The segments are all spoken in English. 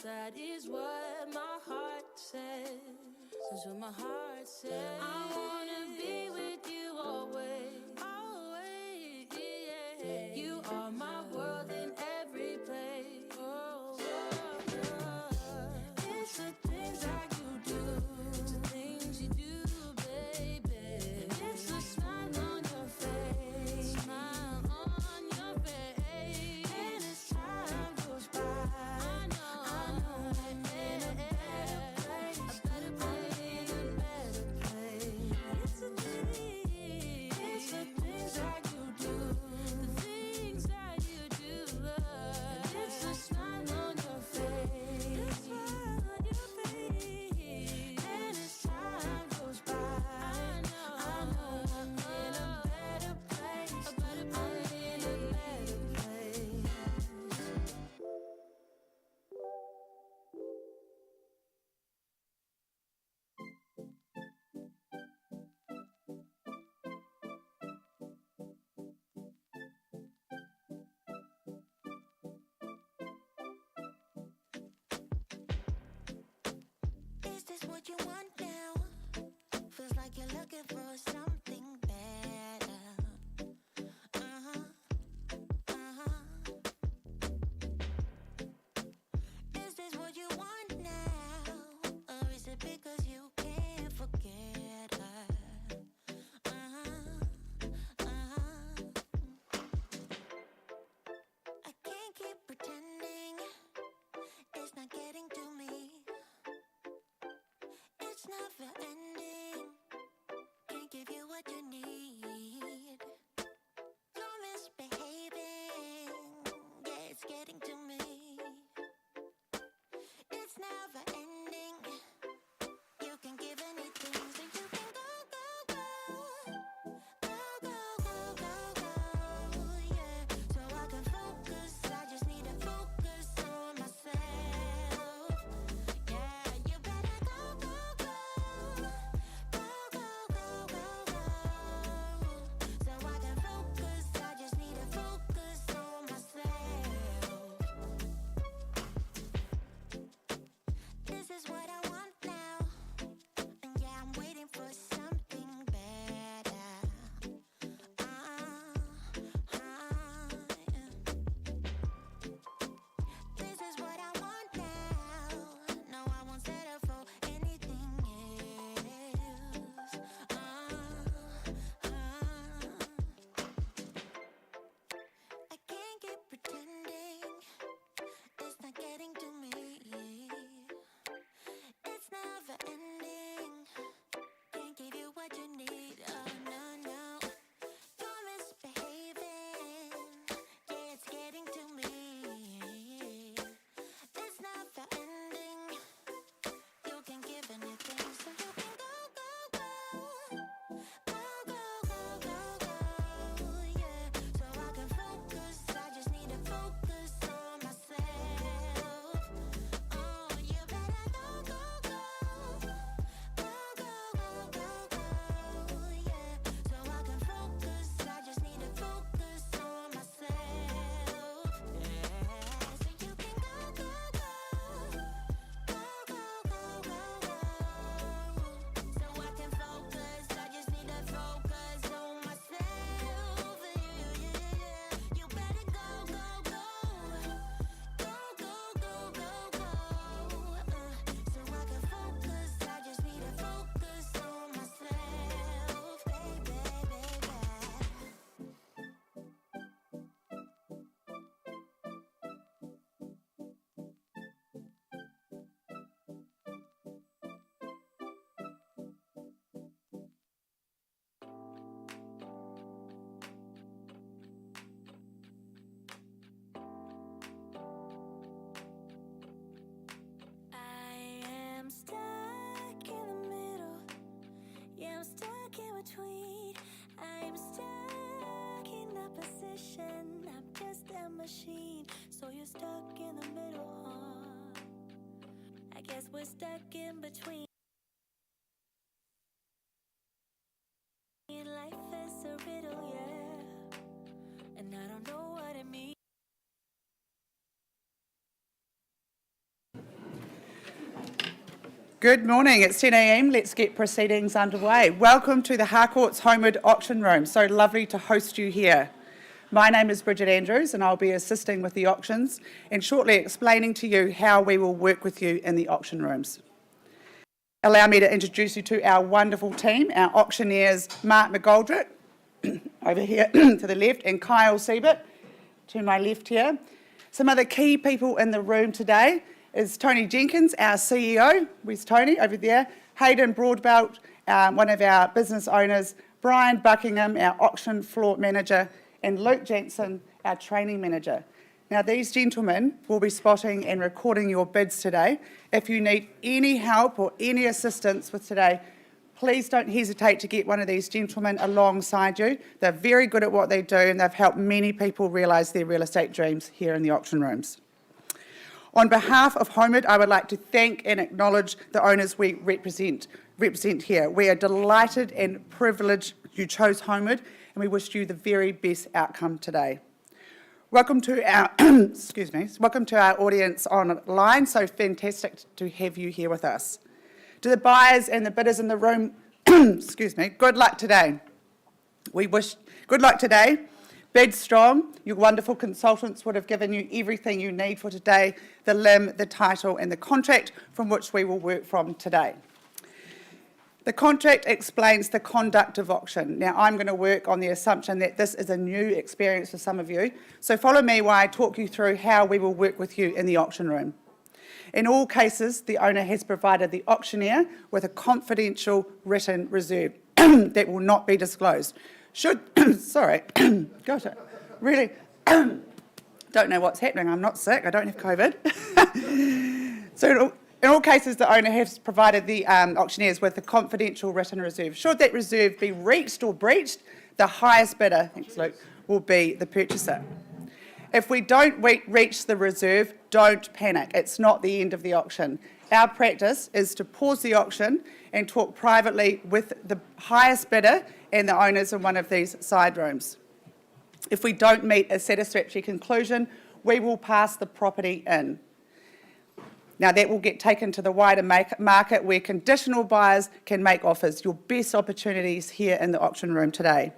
That is what my heart says. That's what my heart says. I wanna be with you always. Always, yeah. You are my world in every place. Oh, oh, oh. It's the things that you do. It's the things you do, baby. It's the smile on your face. Smile on your face. And as time goes by, machine, so you're stuck in the middle, huh? I guess we're stuck in between. Life is a riddle, yeah, and I don't know what it means. Good morning, it's 10 a.m. Let's get proceedings underway. Welcome to the Harcourts Homeward Auction Room. So lovely to host you here. My name is Bridget Andrews and I'll be assisting with the auctions and shortly explaining to you how we will work with you in the auction rooms. Allow me to introduce you to our wonderful team, our auctioneers Mark McGoldrick, over here to the left, and Kyle Siebert to my left here. Some other key people in the room today is Tony Jenkins, our CEO. Where's Tony? Over there. Hayden Broadbelt, one of our business owners. Brian Buckingham, our auction floor manager. And Luke Jensen, our training manager. Now, these gentlemen will be spotting and recording your bids today. If you need any help or any assistance with today, please don't hesitate to get one of these gentlemen alongside you. They're very good at what they do and they've helped many people realise their real estate dreams here in the auction rooms. On behalf of Homeward, I would like to thank and acknowledge the owners we represent here. We are delighted and privileged you chose Homeward, and we wish you the very best outcome today. Welcome to our welcome to our audience online. So fantastic to have you here with us. To the buyers and the bidders in the room, good luck today. We wish good luck today. Bid strong. Your wonderful consultants would have given you everything you need for today, the limb, the title and the contract from which we will work from today. The contract explains the conduct of auction. Now I'm going to work on the assumption that this is a new experience for some of you, so follow me while I talk you through how we will work with you in the auction room. In all cases, the owner has provided the auctioneer with a confidential written reserve that will not be disclosed. Really don't know what's happening. I'm not sick. I don't have COVID. So in all cases, the owner has provided the auctioneers with a confidential written reserve. Should that reserve be reached or breached, the highest bidder, thanks Luke, will be the purchaser. If we don't reach the reserve, don't panic. It's not the end of the auction. Our practice is to pause the auction and talk privately with the highest bidder and the owners in one of these side rooms. If we don't meet a satisfactory conclusion, we will pass the property in. Now that will get taken to the wider market where conditional buyers can make offers. Your best opportunities here in the auction room today.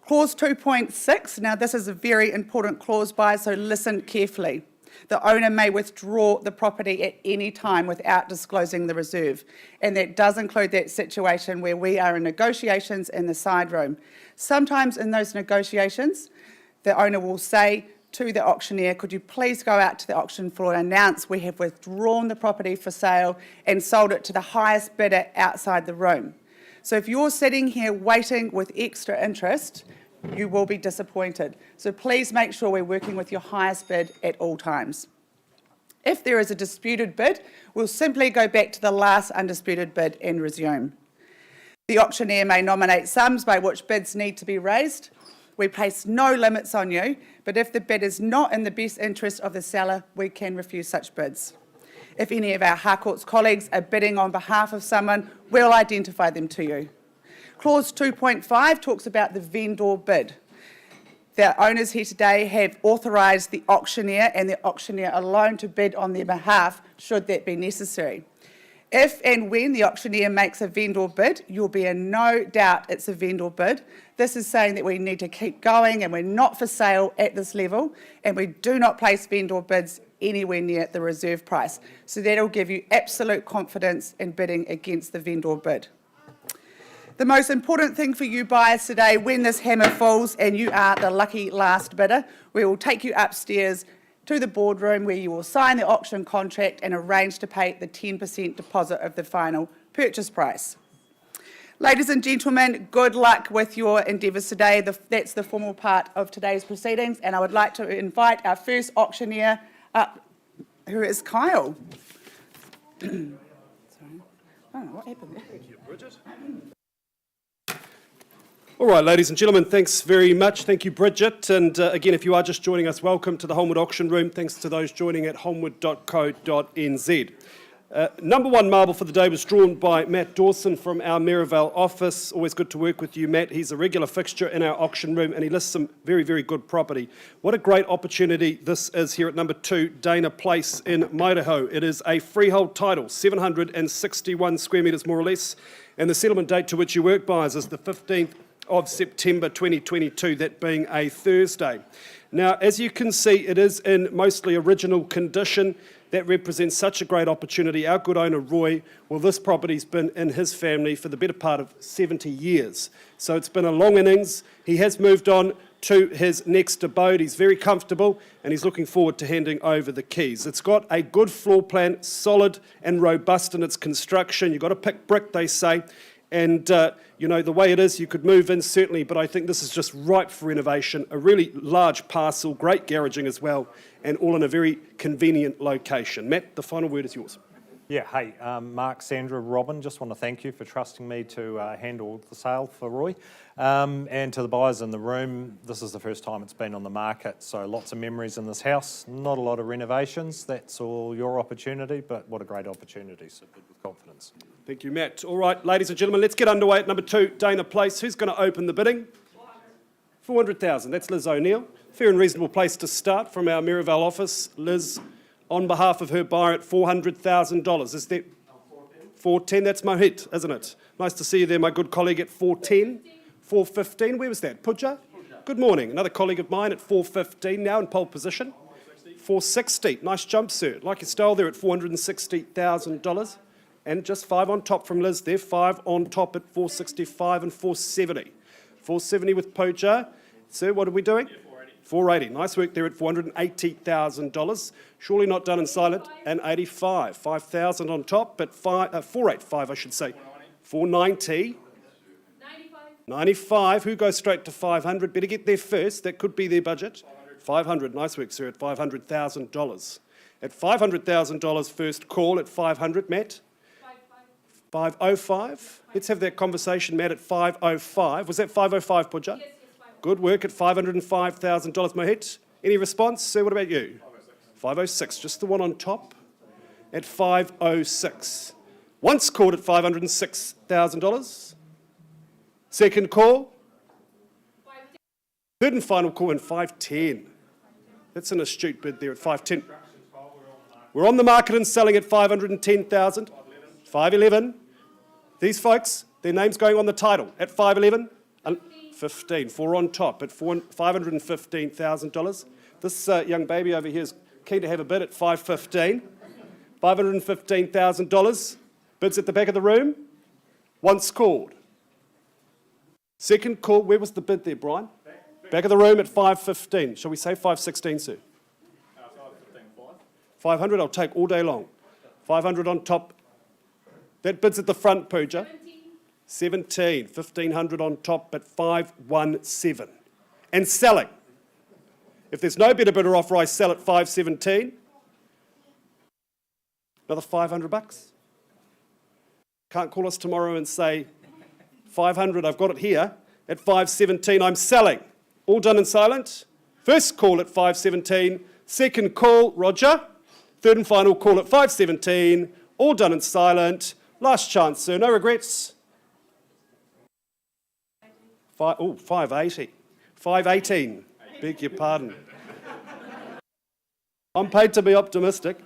Clause 2.6, now this is a very important clause, buyers, so listen carefully. The owner may withdraw the property at any time without disclosing the reserve, and that does include that situation where we are in negotiations in the side room. Sometimes in those negotiations, the owner will say to the auctioneer, could you please go out to the auction floor and announce we have withdrawn the property for sale and sold it to the highest bidder outside the room. So if you're sitting here waiting with extra interest, you will be disappointed. So please make sure we're working with your highest bid at all times. If there is a disputed bid, we'll simply go back to the last undisputed bid and resume. The auctioneer may nominate sums by which bids need to be raised. We place no limits on you, but if the bid is not in the best interest of the seller, we can refuse such bids. If any of our Harcourts colleagues are bidding on behalf of someone, we'll identify them to you. Clause 2.5 talks about the vendor bid. The owners here today have authorised the auctioneer and the auctioneer alone to bid on their behalf, should that be necessary. If and when the auctioneer makes a vendor bid, you'll be in no doubt it's a vendor bid. This is saying that we need to keep going and we're not for sale at this level, and we do not place vendor bids anywhere near the reserve price. So that'll give you absolute confidence in bidding against the vendor bid. The most important thing for you buyers today, when this hammer falls and you are the lucky last bidder, we will take you upstairs to the boardroom where you will sign the auction contract and arrange to pay the 10% deposit of the final purchase price. Ladies and gentlemen, good luck with your endeavours today. That's the formal part of today's proceedings, and I would like to invite our first auctioneer up, who is Kyle. Sorry. Oh, what happened there? Thank you, Bridget. All right, ladies and gentlemen, thanks very much. Thank you, Bridget. And again, if you are just joining us, welcome to the Homeward Auction Room. Thanks to those joining at homeward.co.nz. Number one marble for the day was drawn by Matt Dawson from our Maryvale office. Always good to work with you, Matt. He's a regular fixture in our auction room and he lists some very, very good property. What a great opportunity this is here at number 2, Dana Place in Maireho. It is a freehold title, 761 square metres more or less, and the settlement date to which you work buyers is the 15th of September 2022, that being a Thursday. Now, as you can see, it is in mostly original condition. That represents such a great opportunity. Our good owner, Roy, well, this property's been in his family for the better part of 70 years. So it's been a long innings. He has moved on to his next abode. He's very comfortable and he's looking forward to handing over the keys. It's got a good floor plan, solid and robust in its construction. You've got to pick brick, they say. And, you know, the way it is, you could move in certainly, but I think this is just ripe for renovation. A really large parcel, great garaging as well, and all in a very convenient location. Matt, the final word is yours. Yeah, hey, Mark, Sandra, Robin, just want to thank you for trusting me to handle the sale for Roy. And to the buyers in the room, this is the first time it's been on the market, so lots of memories in this house, not a lot of renovations. That's all your opportunity, but what a great opportunity, so bid with confidence. Thank you, Matt. All right, ladies and gentlemen, let's get underway at number 2, Dana Place. Who's going to open the bidding? 400,000. That's Liz O'Neill. Fair and reasonable place to start from our Maryvale office. Liz, on behalf of her buyer at $400,000. Is that 410? That's Mohit, isn't it? Nice to see you there, my good colleague, at 410. 415. Where was that? Puja? Good morning. Another colleague of mine at 415, now in pole position. 460. Nice jump, sir. Like your style there at $460,000. And just 5 on top from Liz there. 5 on top at 465 and 470. 470 with Puja. Sir, what are we doing? 480. Nice work there at $480,000. Surely not done in silent. And 85. 5,000 on top, but 485, I should say. 490. 95. Who goes straight to 500? Better get there first. That could be their budget. 500. Nice work, sir, at $500,000. At $500,000, first call at 500. Matt? 505. Let's have that conversation, Matt, at 505. Was that 505, Puja? Yes. Good work at $505,000. Mohit, any response? Sir, what about you? 506, just the one on top at 506. Once called at $506,000. Second call. Third and final call in 510. That's an astute bid there at 510. We're on the market and selling at 510,000. 511. These folks, their name's going on the title at 511. 15. 4 on top at $515,000. This young baby over here is keen to have a bid at 515. $515,000. Bids at the back of the room. Once called. Second call. Where was the bid there, Brian? Back of the room at 515. Shall we say 516, sir? 500. I'll take all day long. 500 on top. That bid's at the front, Pooja. 17. 1,500 on top at 517. And selling. If there's no better bidder offer, I sell at 517. Another $500. Can't call us tomorrow and say 500, I've got it here. At 517, I'm selling. All done in silent. First call at 517. Second call, Roger. Third and final call at 517. All done in silent. Last chance, sir. No regrets. 580. 518. Beg your pardon. I'm paid to be optimistic.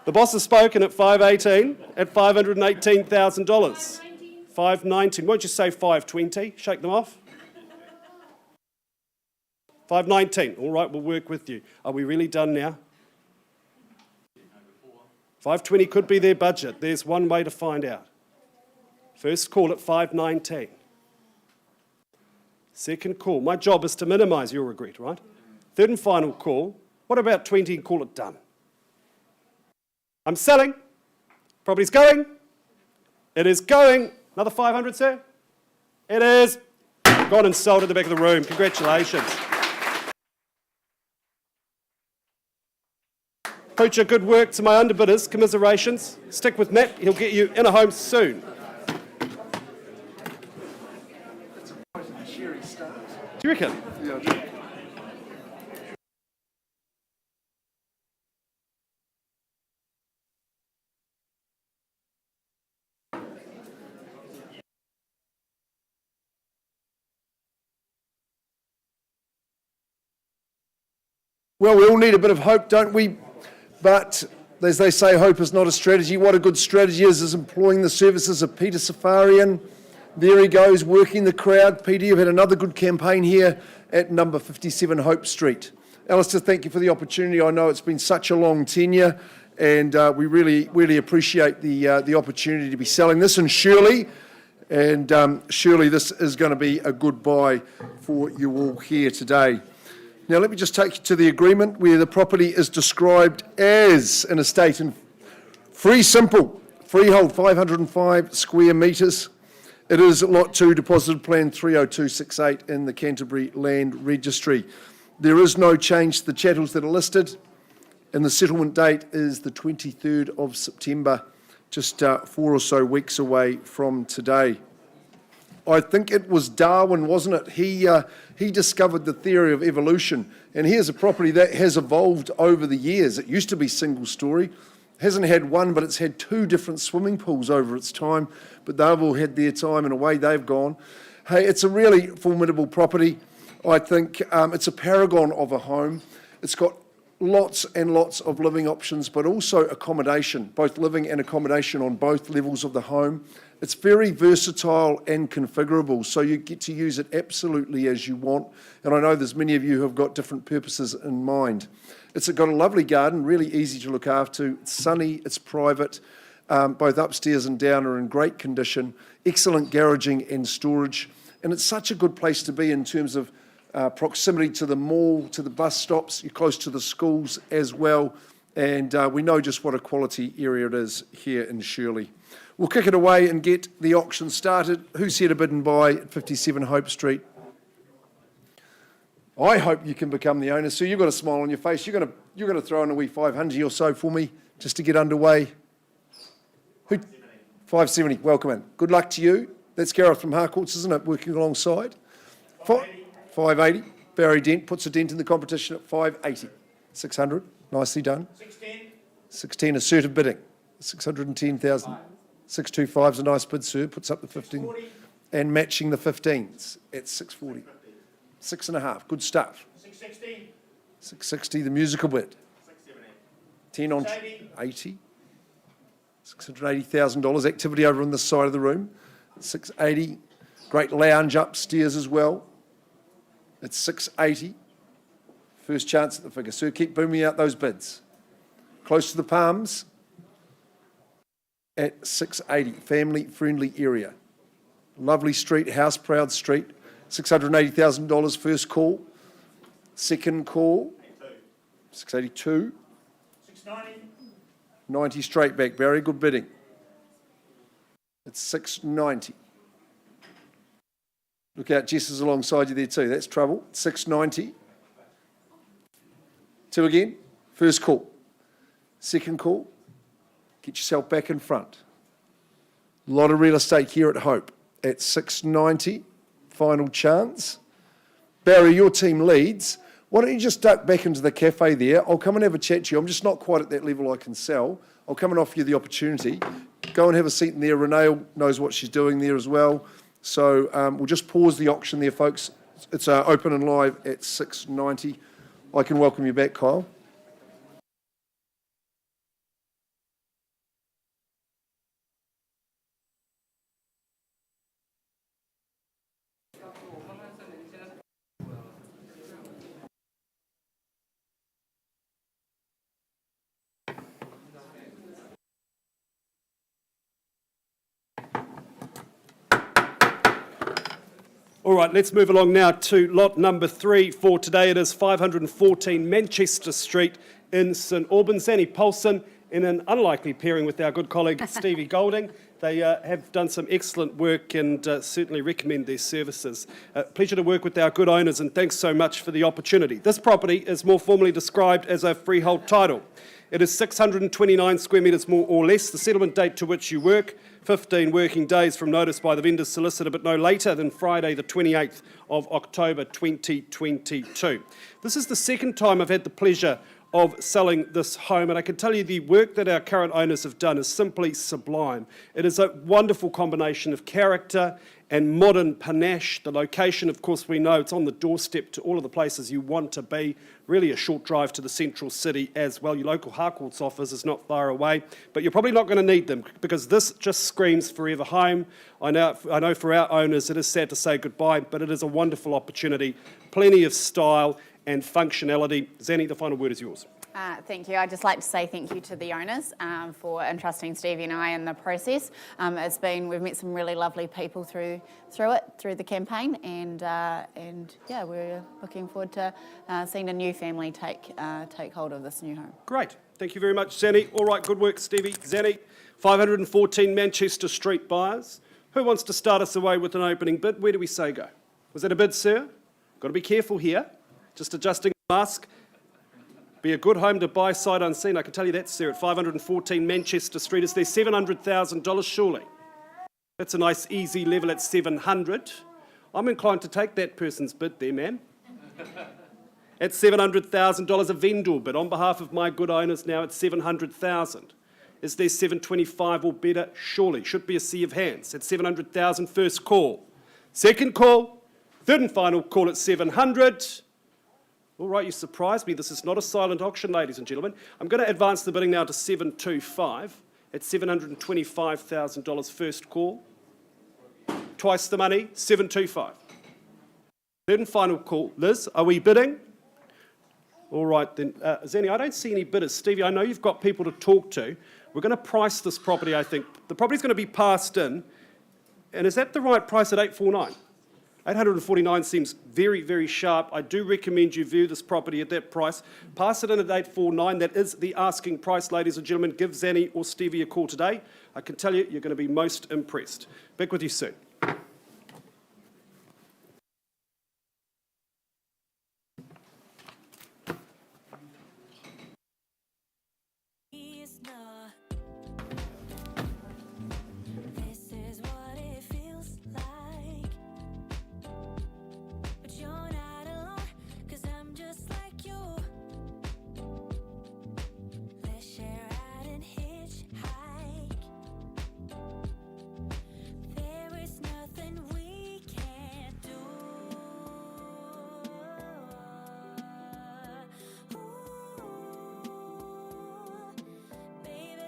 The boss has spoken at 518 at $518,000. 519. Won't you say 520? Shake them off. 519. All right, we'll work with you. Are we really done now? 520 could be their budget. There's one way to find out. First call at 519. Second call. My job is to minimise your regret, right? Third and final call. What about 20 and call it done? I'm selling. Property's going. It is going. Another 500, sir? It is. Gone and sold at the back of the room. Congratulations. Pooja, good work to my underbidders. Commiserations. Stick with Matt. He'll get you in a home soon. Do you reckon? Yeah, I do. Well, we all need a bit of hope, don't we? But as they say, hope is not a strategy. What a good strategy is employing the services of Peter Safarian. There he goes, working the crowd. Peter, you've had another good campaign here at number 57 Hope Street. Alistair, thank you for the opportunity. I know it's been such a long tenure, and we really appreciate the opportunity to be selling this. And surely this is going to be a good buy for you all here today. Now, let me just take you to the agreement where the property is described as an estate in free simple, freehold 505 square metres. It is Lot 2, Deposited Plan 30268 in the Canterbury Land Registry. There is no change to the chattels that are listed, and the settlement date is the 23rd of September, just 4 or so weeks away from today. I think it was Darwin, wasn't it? He discovered the theory of evolution, and here's a property that has evolved over the years. It used to be single story, hasn't had one, but it's had 2 different swimming pools over its time, but they've all had their time and away they've gone. Hey, it's a really formidable property. I think it's a paragon of a home. It's got lots and lots of living options, but also accommodation, both living and accommodation on both levels of the home. It's very versatile and configurable, so you get to use it absolutely as you want. And I know there's many of you who have got different purposes in mind. It's got a lovely garden, really easy to look after. It's sunny, it's private. Both upstairs and down are in great condition. Excellent garaging and storage. And it's such a good place to be in terms of proximity to the mall, to the bus stops. You're close to the schools as well. And we know just what a quality area it is here in Shirley. We'll kick it away and get the auction started. Who's here to bid and buy at 57 Hope Street? I hope you can become the owner. So you've got a smile on your face. You're going to throw in a wee 500 or so for me just to get underway. 570. Welcome in. Good luck to you. That's Gareth from Harcourts, isn't it? Working alongside. 580. Barry Dent puts a dent in the competition at 580. 600. Nicely done. 16 assertive bidding. 610,000. 625 is a nice bid, sir. Puts up the 15. And matching the 15s at 640. 6.5. Good stuff. 660. 660, the musical bid. 10 on 80. $680,000. Activity over on this side of the room. 680. Great lounge upstairs as well. It's 680. First chance at the figure. Sir, keep booming out those bids. Close to the Palms at 680. Family-friendly area. Lovely street, house-proud street. $680,000 first call. Second call. 682. 690. 90 straight back. Barry, good bidding. It's 690. Look out, Jess is alongside you there too. That's trouble. 690. 2 again. First call. Second call. Get yourself back in front. A lot of real estate here at Hope. At 690. Final chance. Barry, your team leads. Why don't you just duck back into the cafe there? I'll come and have a chat to you. I'm just not quite at that level I can sell. I'll come and offer you the opportunity. Go and have a seat in there. Renee knows what she's doing there as well. So we'll just pause the auction there, folks. It's open and live at 690. I can welcome you back, Kyle. All right, let's move along now to lot number 3 for today. It is 514 Manchester Street in St Albans. Annie Paulson in an unlikely pairing with our good colleague Stevie Golding. They have done some excellent work and certainly recommend their services. Pleasure to work with our good owners, and thanks so much for the opportunity. This property is more formally described as a freehold title. It is 629 square metres more or less. The settlement date to which you work, 15 working days from notice by the vendor's solicitor, but no later than Friday the 28th of October 2022. This is the second time I've had the pleasure of selling this home, and I can tell you the work that our current owners have done is simply sublime. It is a wonderful combination of character and modern panache. The location, of course, we know it's on the doorstep to all of the places you want to be, really a short drive to the central city as well. Your local Harcourts office is not far away, but you're probably not going to need them because this just screams forever home. I know for our owners it is sad to say goodbye, but it is a wonderful opportunity, plenty of style and functionality. Zanny, the final word is yours. Thank you. I'd just like to say thank you to the owners for entrusting Stevie and I in the process. We've met some really lovely people through the campaign, and yeah, we're looking forward to seeing a new family take hold of this new home. Great. Thank you very much, Zanny. All right, good work, Stevie. Zanny, 514 Manchester Street buyers. Who wants to start us away with an opening bid? Where do we say go? Was that a bid, sir? Got to be careful here. Just adjusting the mask. Be a good home to buy sight unseen. I can tell you that, sir, at 514 Manchester Street. Is there $700,000, surely? That's a nice, easy level at 700. I'm inclined to take that person's bid there, ma'am. At $700,000, a vendor bid on behalf of my good owners now at $700,000. Is there 725 or better? Surely. Should be a sea of hands. At 700,000, first call. Second call. Third and final call at 700. All right, you surprised me. This is not a silent auction, ladies and gentlemen. I'm going to advance the bidding now to 725 at $725,000 first call. Twice the money, 725. Third and final call. Liz, are we bidding? All right then. Zanny, I don't see any bidders. Stevie, I know you've got people to talk to. We're going to price this property, I think. The property's going to be passed in. And is that the right price at 849? 849 seems very, very sharp. I do recommend you view this property at that price. Pass it in at 849. That is the asking price, ladies and gentlemen. Give Zanny or Stevie a call today. I can tell you, you're going to be most impressed. Back with you soon. Baby,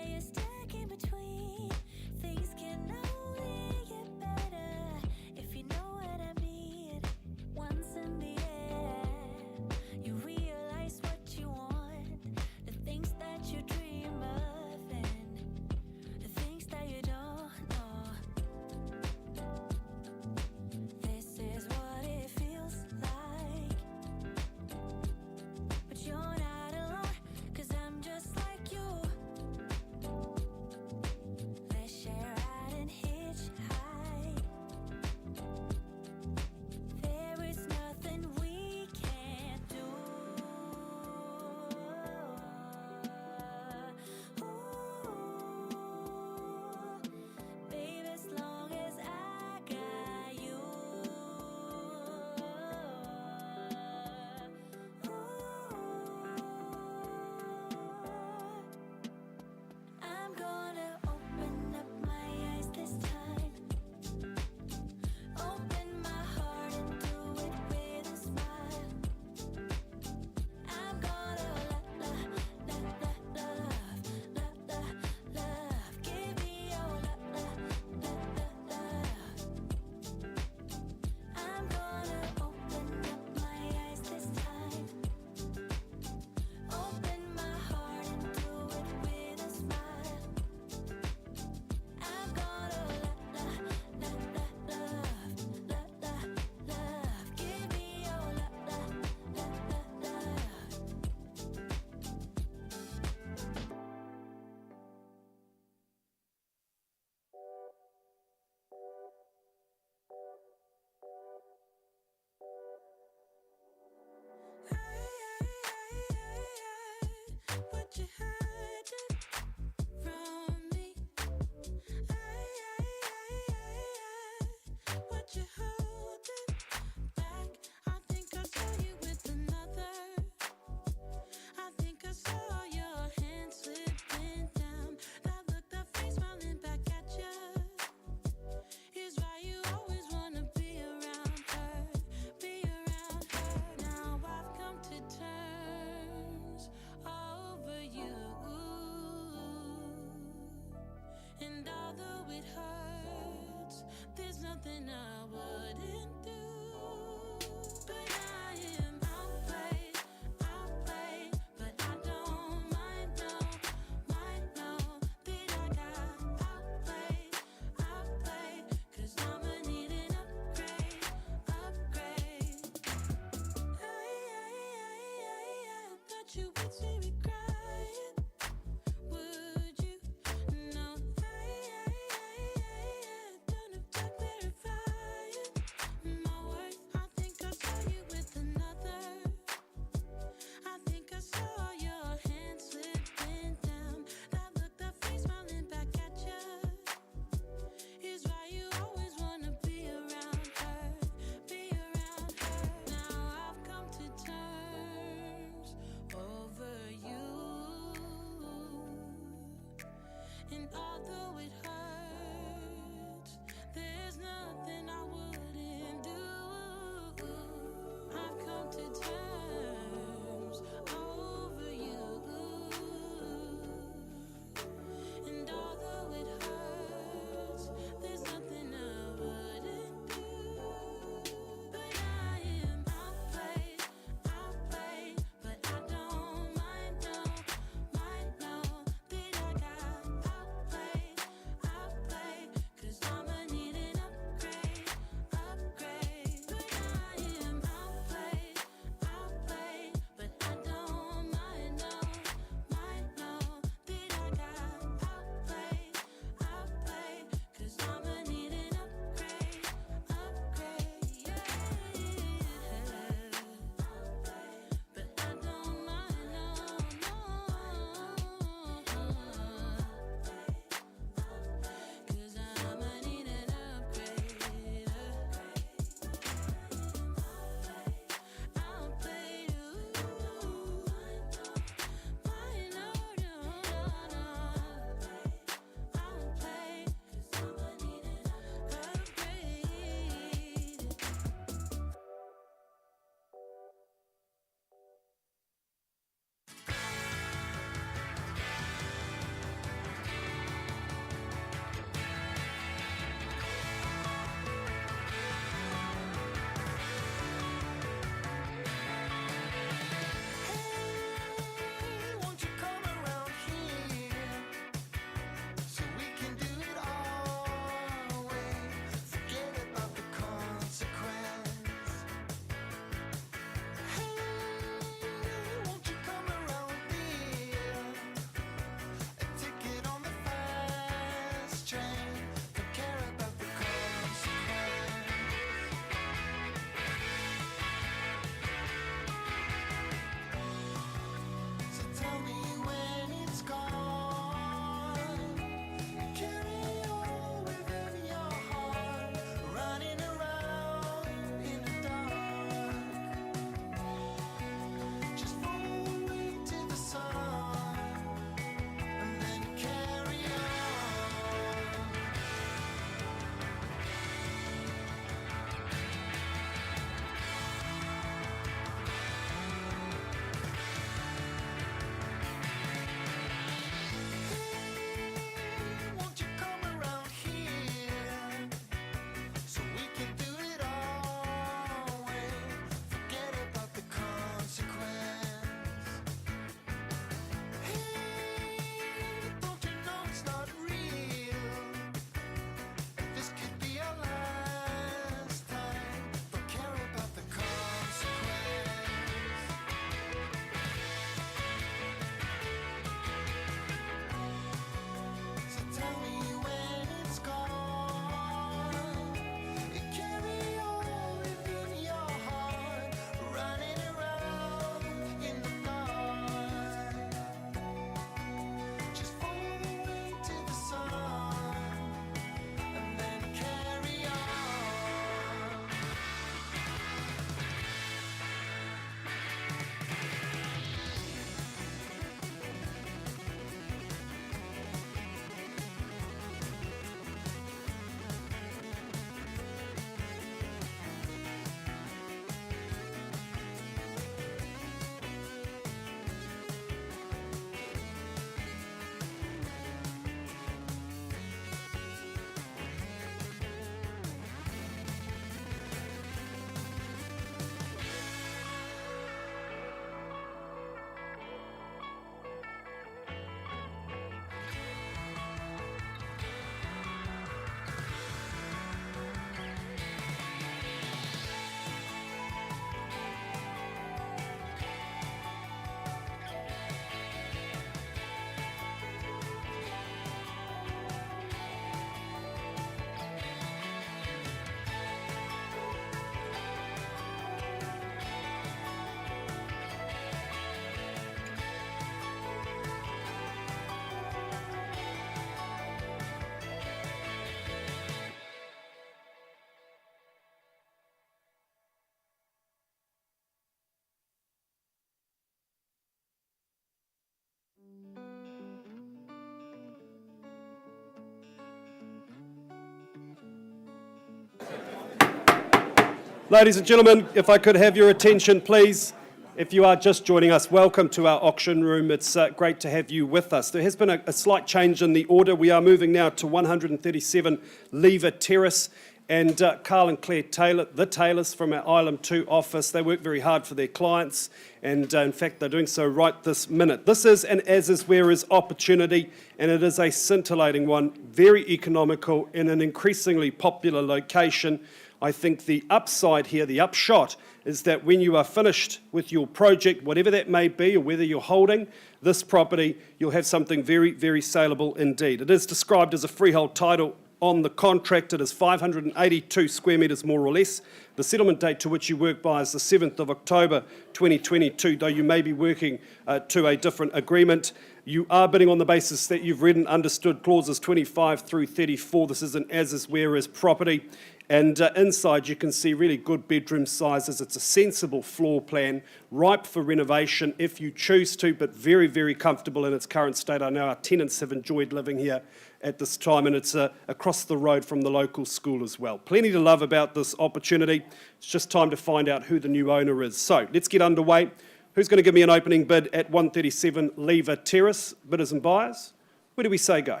Ladies and gentlemen, if I could have your attention, please. If you are just joining us, welcome to our auction room. It's great to have you with us. There has been a slight change in the order. We are moving now to 137 Lever Terrace. And Carl and Claire Taylor, the Taylors from our Ilam2 office, they work very hard for their clients, and in fact they're doing so right this minute. This is an as-is-where-is opportunity, and it is a scintillating one, very economical in an increasingly popular location. I think the upside here, the upshot, is that when you are finished with your project, whatever that may be, or whether you're holding this property, you'll have something very, very saleable indeed. It is described as a freehold title on the contract. It is 582 square metres more or less. The settlement date to which you work by is the 7th of October 2022, though you may be working to a different agreement. You are bidding on the basis that you've read and understood clauses 25 through 34. This is an as-is-where-is property. And inside you can see really good bedroom sizes. It's a sensible floor plan, ripe for renovation if you choose to, but very, very comfortable in its current state. I know our tenants have enjoyed living here at this time, and it's across the road from the local school as well. Plenty to love about this opportunity. It's just time to find out who the new owner is. So let's get underway. Who's going to give me an opening bid at 137 Lever Terrace? Bidders and buyers, where do we say go?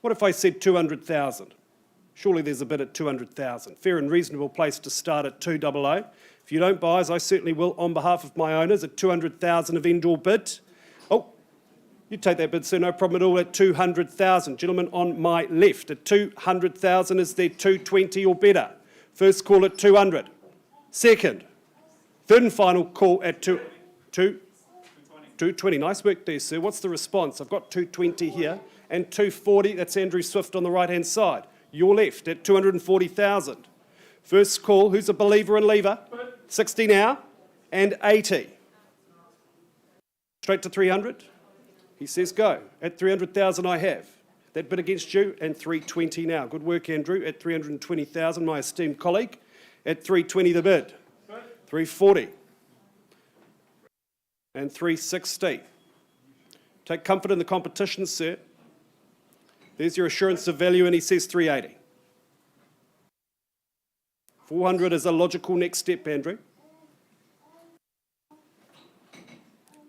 What if I said 200,000? Surely there's a bid at 200,000. Fair and reasonable place to start at 200. If you don't buy, as I certainly will on behalf of my owners, at 200,000 of end-all bid. Oh, you take that bid, sir, no problem at all, at 200,000. Gentlemen on my left, at 200,000, is there 220 or better? First call at 200. Second. Third and final call at 220. Nice work there, sir. What's the response? I've got 220 here and 240. That's Andrew Swift on the right-hand side. Your left at 240,000. First call, who's a believer in lever? 60 now and 80. Straight to 300. He says go. At 300,000 I have. That bid against you, and 320 now. Good work, Andrew. At 320,000, my esteemed colleague. At 320 the bid. 340. And 360. Take comfort in the competition, sir. There's your assurance of value, and he says 380. 400 is a logical next step, Andrew.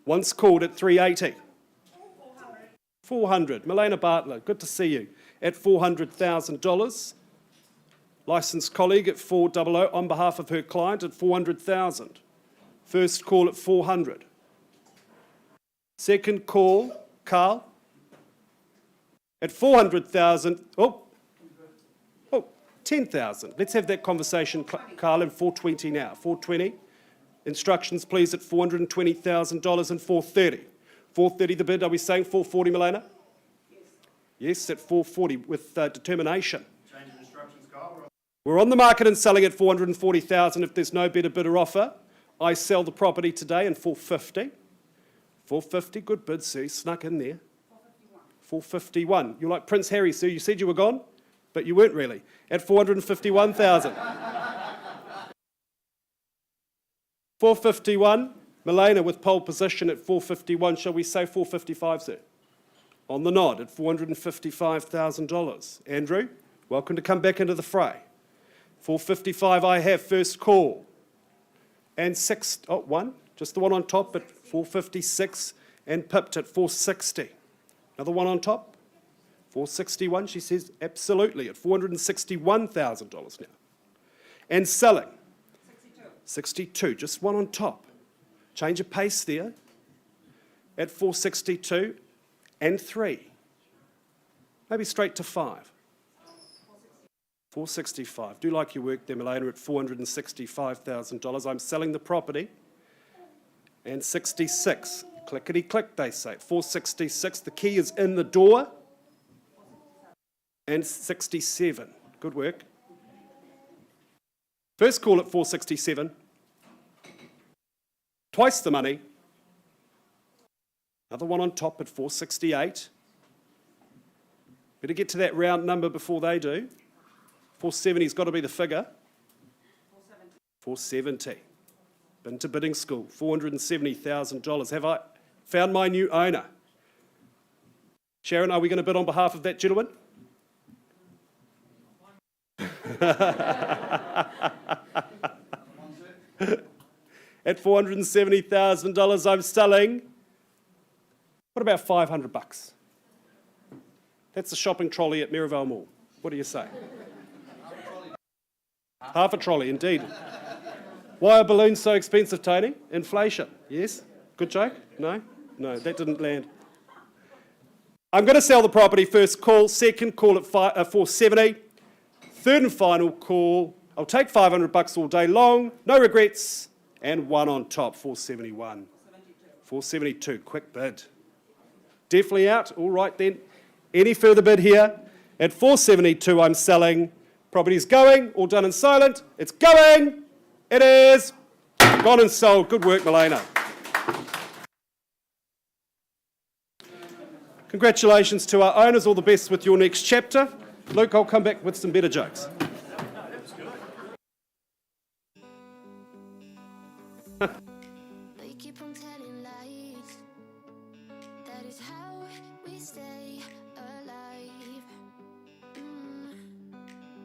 Once called at 380. 400. Milena Bartler, good to see you. At $400,000. Licensed colleague at 400 on behalf of her client at 400,000. First call at 400. Second call, Carl. At 400,000, 10,000. Let's have that conversation, Carl, and 420 now. 420. Instructions, please, at $420,000 and 430. 430 the bid. Are we saying 440, Milena? Yes, at 440 with determination. Change of instructions, Carl. We're on the market and selling at 440,000. If there's no better bidder offer, I sell the property today in 450. 450, good bid, sir. Snuck in there. 451. You're like Prince Harry, sir. You said you were gone, but you weren't really. At 451,000. 451. Milena with pole position at 451. Shall we say 455, sir? On the nod at $455,000. Andrew, welcome to come back into the fray. 455 I have. First call. And one. Just the one on top at 456 and pipped at 460. Another one on top, 461, she says absolutely, at $461,000 now. And selling, 62, just one on top. Change of pace there, at 462 and 3. Maybe straight to 5. 465, do like your work there, Milena, at $465,000. I'm selling the property. And 66. Clickety-click, they say. 466. The key is in the door. And 67. Good work. First call at 467. Twice the money. Another one on top at 468. Better get to that round number before they do. 470's got to be the figure. 470. Been to bidding school. $470,000. Have I found my new owner? Sharon, are we going to bid on behalf of that gentleman? At $470,000, I'm selling. What about 500 bucks? That's a shopping trolley at Merivale Mall. What do you say? Half a trolley, indeed. Why are balloons so expensive, Tony? Inflation. Yes? Good joke? No? No, that didn't land. I'm going to sell the property. First call. Second call at 470. Third and final call. I'll take 500 bucks all day long. No regrets. And one on top, 471. 472. Quick bid. Definitely out. All right then. Any further bid here? At 472, I'm selling. Property's going. All done and silent. It's going. It is. Gone and sold. Good work, Milena. Congratulations to our owners. All the best with your next chapter. Luke, I'll come back with some better jokes. They keep on telling lies. That is how we stay alive.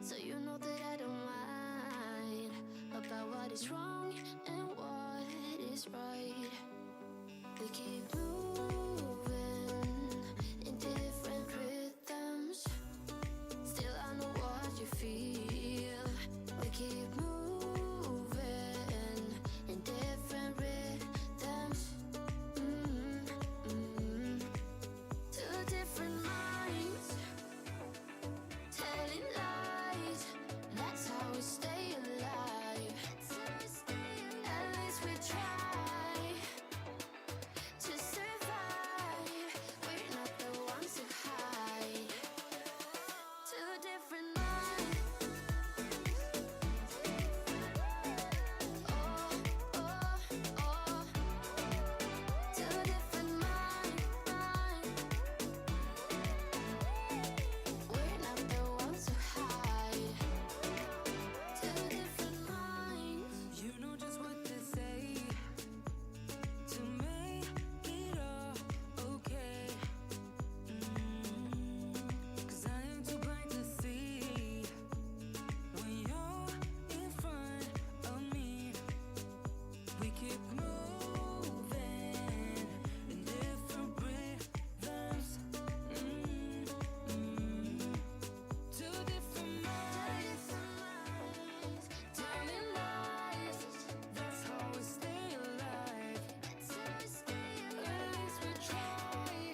So you know that I don't mind about what is wrong and what is right. We keep moving in different rhythms. Still I know what you feel. We keep moving in different rhythms. Two different minds telling lies. That's how we stay alive. At least we try to survive. We're not the ones who hide. Two different minds. Oh, oh, oh. Two different minds. We're not the ones who hide. Two different minds. You know just what to say to make it all okay. 'Cause I am too blind to see when you're in front of me. We keep moving in different rhythms. Two different minds, telling lies. That's how we stay alive. At least we try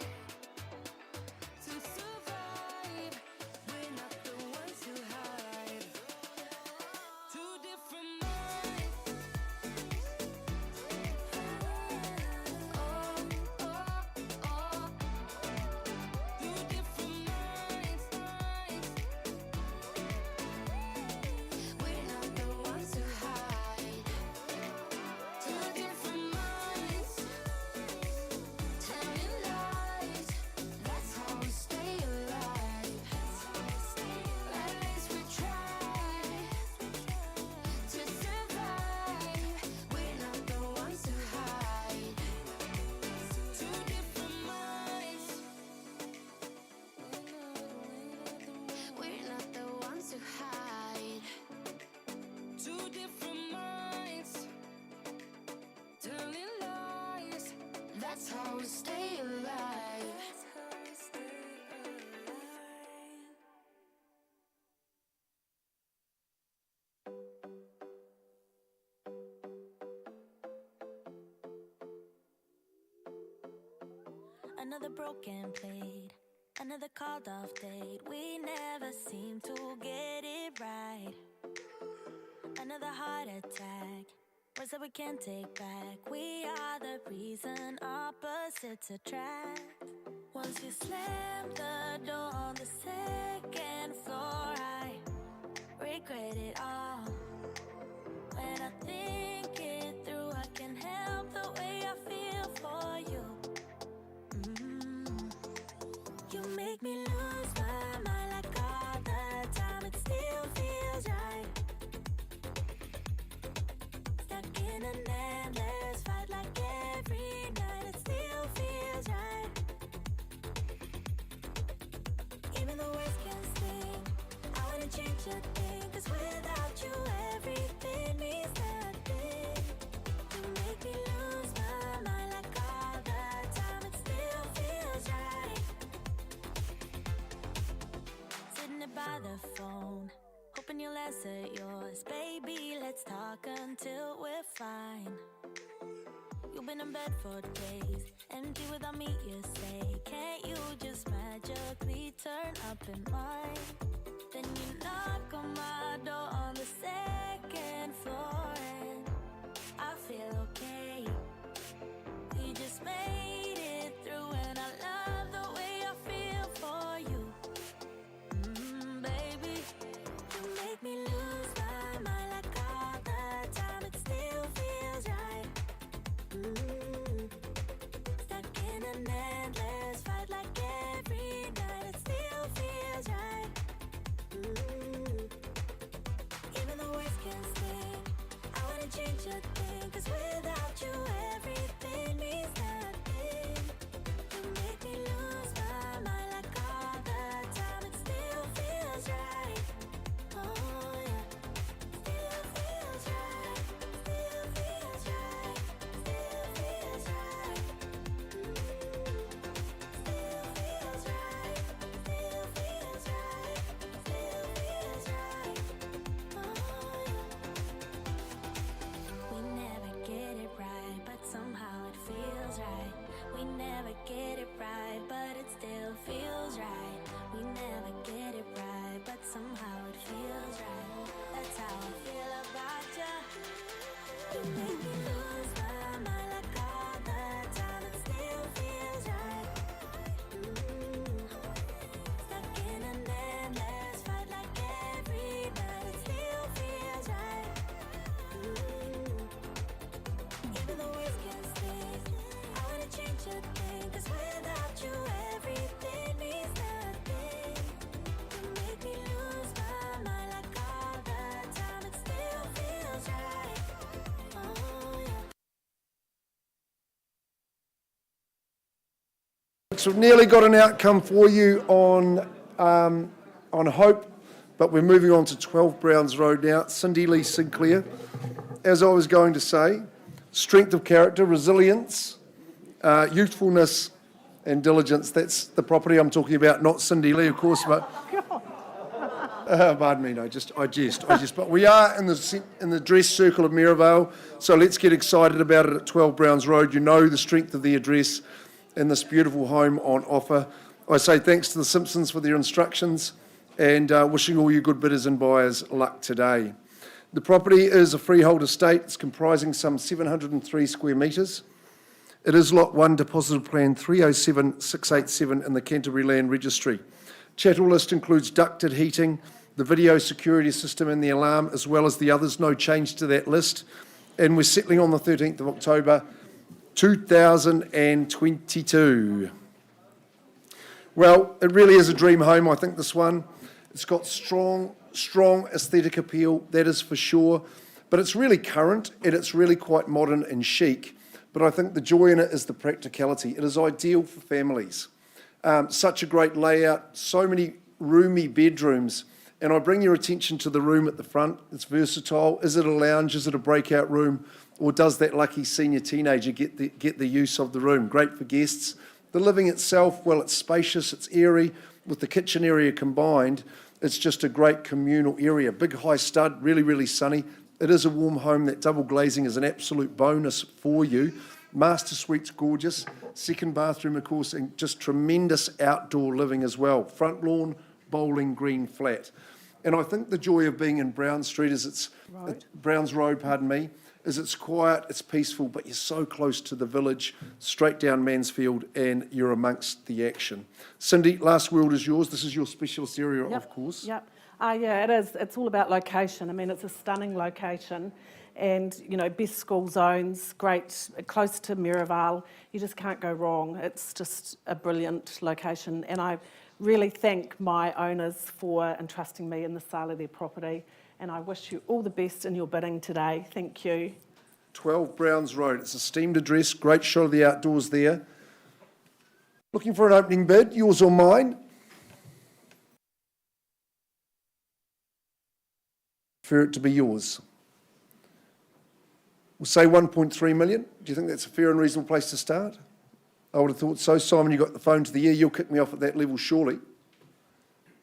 to survive. We're not the ones who hide. Two different minds. Oh, oh, oh. Two different minds. We're not the ones who hide. Two different minds telling lies. That's how we stay alive. At least we try to survive. We're not the ones who hide. Two different minds. We're not the ones who hide. Two different minds. Telling lies. That's how we stay alive. Another broken plate, another called off date. We never seem to get it right. Another heart attack, words that we can't take back. We are the reason opposites attract. Once you slam the door on the second floor, I regret it all. When I think it through, I can help the way I feel for you. You make me lose my mind like all the time. It still feels right. Stuck in an endless fight like every night. It still feels right. Even the words can sting. I wanna change a thing, 'cause without you everything means nothing. You desert yours. Baby, let's talk until we're fine. You've been in bed for days, empty without me, you say. Can't you just magically turn up in mine? Then you knock on my door on the second floor, and I feel okay. We just made it through, and I love the way I feel for you. Baby, you make me lose my mind like all the time. It still feels right. Stuck in an endless fight like every night. It still feels right. Even the worst can stay. I wouldn't change a thing, 'cause without you everything means nothing. You make me lose my mind like all the time. It still feels right. Oh yeah. Still feels right. Still feels right. Still feels right. Still feels right. Still feels right. Still feels right. Oh yeah. We never get it right, but somehow it feels right. We never get it right, but it still feels right. We never get it right, but somehow it feels right. That's how I feel about you. You make me lose my mind like all the time. It still feels right. Stuck in an endless fight like every night. It still feels right. Even the worst can stay. I wouldn't change a thing, 'cause without you everything means nothing. You make me lose my mind like all the time. It still feels right. Oh yeah. So we've nearly got an outcome for you on Hope, but we're moving on to 12 Browns Road now. Cindy Lee Sinclair, as I was going to say, strength of character, resilience, youthfulness and diligence. That's the property I'm talking about, not Cindy Lee, of course, but... pardon me, no, I jest. But we are in the dress circle of Maryvale, so let's get excited about it at 12 Browns Road. You know the strength of the address and this beautiful home on offer. I say thanks to the Simpsons for their instructions, and wishing all you good bidders and buyers luck today. The property is a freehold estate. It's comprising some 703 square metres. It is Lot 1, Deposited Plan 307687 in the Canterbury Land Registry. Chattel list includes ducted heating, the video security system and the alarm, as well as the others. No change to that list. And we're settling on the 13th of October, 2022. Well, it really is a dream home, I think, this one. It's got strong aesthetic appeal, that is for sure. But it's really current and it's really quite modern and chic. But I think the joy in it is the practicality. It is ideal for families. Such a great layout, so many roomy bedrooms. And I bring your attention to the room at the front. It's versatile. Is it a lounge? Is it a breakout room? Or does that lucky senior teenager get the use of the room? Great for guests. The living itself, well, it's spacious, it's airy. With the kitchen area combined, it's just a great communal area. Big high stud, really, really sunny. It is a warm home. That double glazing is an absolute bonus for you. Master suite's gorgeous. Second bathroom, of course, and just tremendous outdoor living as well. Front lawn, bowling green flat. And I think the joy of being in Browns Street is Browns Road, is it's quiet, it's peaceful, but you're so close to the village, straight down Mansfield, and you're amongst the action. Cindy, last word is yours. This is your specialist area, of course. Yep. Yeah, it is. It's all about location. I mean, it's a stunning location. And, you know, best school zones, great, close to Maryvale. You just can't go wrong. It's just a brilliant location. And I really thank my owners for entrusting me in the sale of their property. And I wish you all the best in your bidding today. Thank you. 12 Browns Road. It's a steamed address. Great shot of the outdoors there. Looking for an opening bid, yours or mine? Prefer it to be yours. We'll say 1.3 million. Do you think that's a fair and reasonable place to start? I would have thought so. Simon, you got the phone to the ear. You'll kick me off at that level, surely.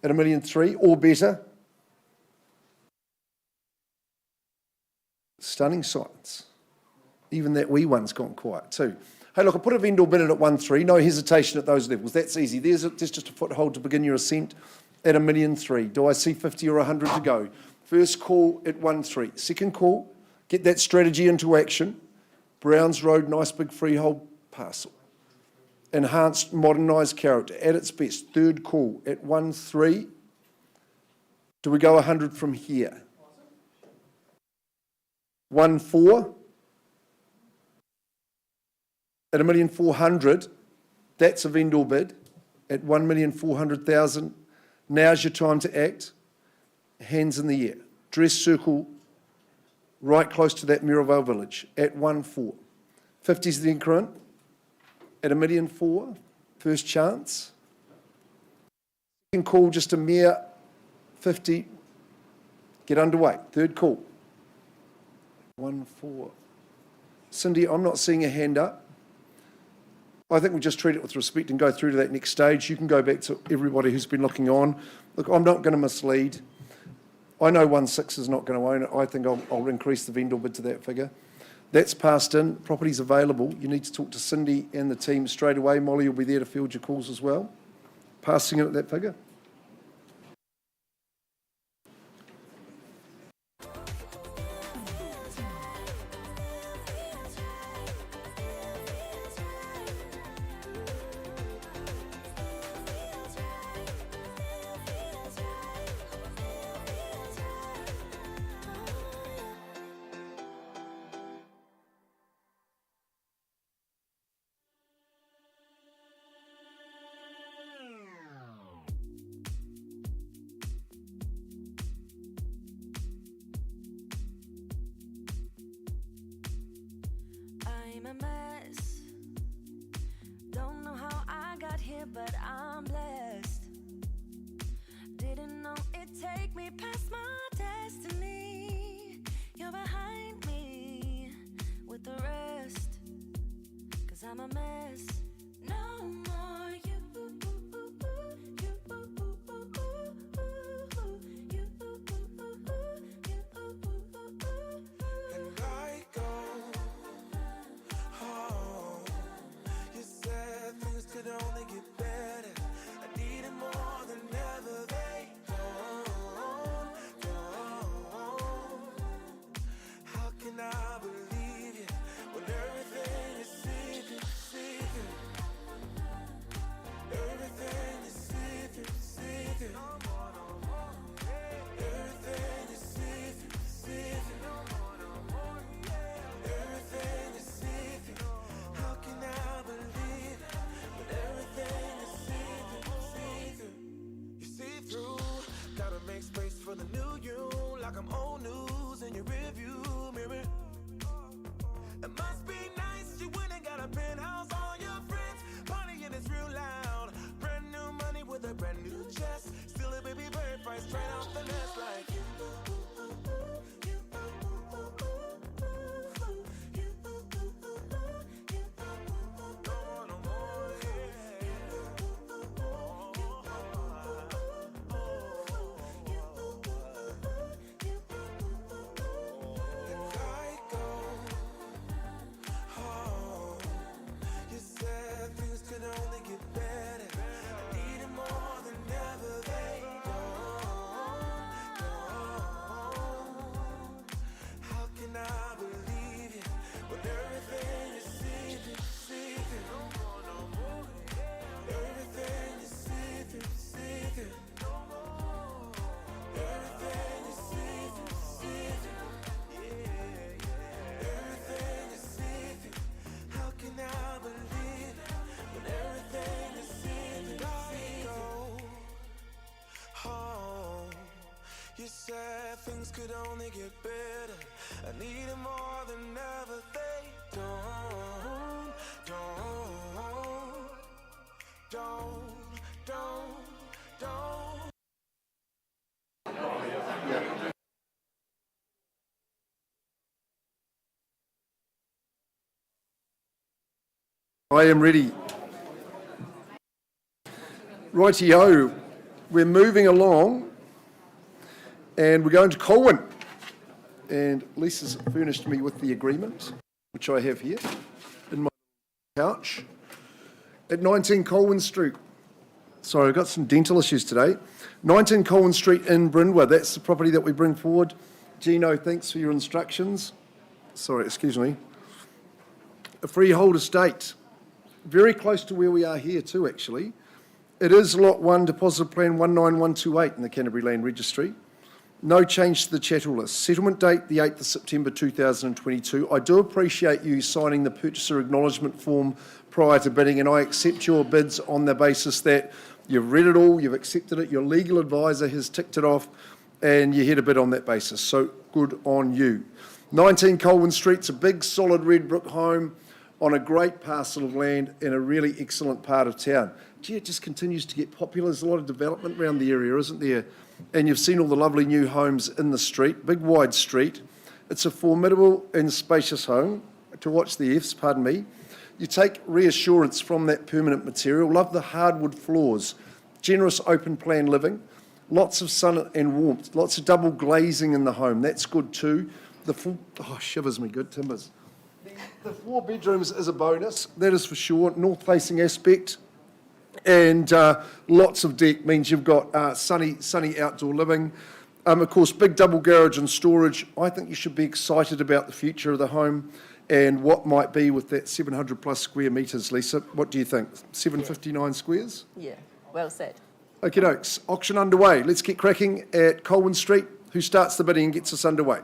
At 1.3 million or better. Stunning silence. Even that wee one's gone quiet too. Hey, look, I put a vendor bid in at 1.3. No hesitation at those levels. That's easy. There's just a foothold to begin your ascent at 1,000,003. Do I see 50 or 100 to go? First call at 1.3. Second call, get that strategy into action. Browns Road, nice big freehold parcel. Enhanced, modernised character at its best. Third call at 1.3. Do we go 100 from here? 1.4. At 1,400,000, that's a vendor bid. At 1,400,000, now's your time to act. Hands in the air. Dress circle right close to that Mirabelle village at 1.4. 50's the increment. At 1,400,000, first chance. Second call, just a mere 50. Get underway. Third call. 1.4. Cindy, I'm not seeing a hand up. I think we just treat it with respect and go through to that next stage. You can go back to everybody who's been looking on. Look, I'm not going to mislead. I know 1.6 is not going to own it. I think I'll increase the vendor bid to that figure. That's passed in. Property's available. You need to talk to Cindy and the team straight away. Molly will be there to field your calls as well. Passing it at that figure. I'm a mess. Don't know how I got here, but I'm blessed. Didn't know it'd take me past my destiny. You're behind me with the rest, 'cause I'm a mess. No more you. You said things could only get better. I need it more than ever. They don't. I am ready. Rightio, we're moving along and we're going to Colwin. and Lisa's furnished me with the agreement, which I have here in my couch, at 19 Colwin Street. Sorry, I've got some dental issues today. 19 Colwin Street in Brindwa, that's the property that we bring forward. Gino, thanks for your instructions. Sorry, excuse me. A freehold estate, very close to where we are here too, actually. It is Lot 1, Deposit Plan 19128 in the Canterbury Land Registry. No change to the chattel list. Settlement date, the 8th of September 2022. I do appreciate you signing the purchaser acknowledgement form prior to bidding, and I accept your bids on the basis that you've read it all, you've accepted it, your legal advisor has ticked it off, and you hit a bid on that basis. So good on you. 19 Colwin Street's a big, solid red brick home on a great parcel of land in a really excellent part of town. Gee, it just continues to get popular. There's a lot of development around the area, isn't there? And you've seen all the lovely new homes in the street, big wide street. It's a formidable and spacious home. To watch the Fs, pardon me. You take reassurance from that permanent material. Love the hardwood floors, generous open plan living, lots of sun and warmth, lots of double glazing in the home. That's good too. The full, shivers me good, timbers. The 4 bedrooms is a bonus, that is for sure. North-facing aspect, and lots of deck means you've got sunny outdoor living. Of course, big double garage and storage. I think you should be excited about the future of the home and what might be with that 700 plus square metres, Lisa. What do you think? 759 squares? Yeah, well said. Okie dokes, auction underway. Let's get cracking at Colwin Street. Who starts the bidding and gets us underway?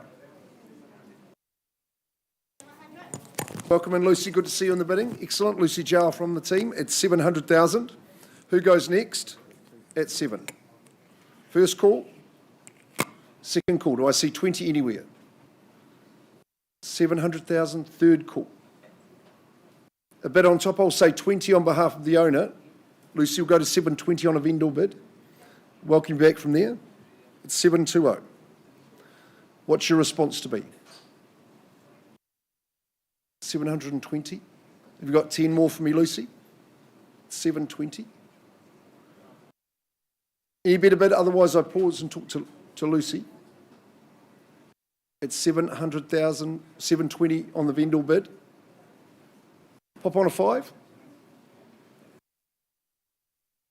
Welcome in, Lucy. Good to see you on the bidding. Excellent. Lucy Jow from the team at 700,000. Who goes next? At 7. First call. Second call. Do I see 20 anywhere? 700,000. Third call. A bid on top. I'll say 20 on behalf of the owner. Lucy will go to 720 on a vendor bid. Welcome back from there. It's 720. What's your response to be? 720. Have you got 10 more for me, Lucy? 720. Any better bid? Otherwise, I pause and talk to Lucy. It's 700,000, 720 on the vendor bid. Pop on a 5.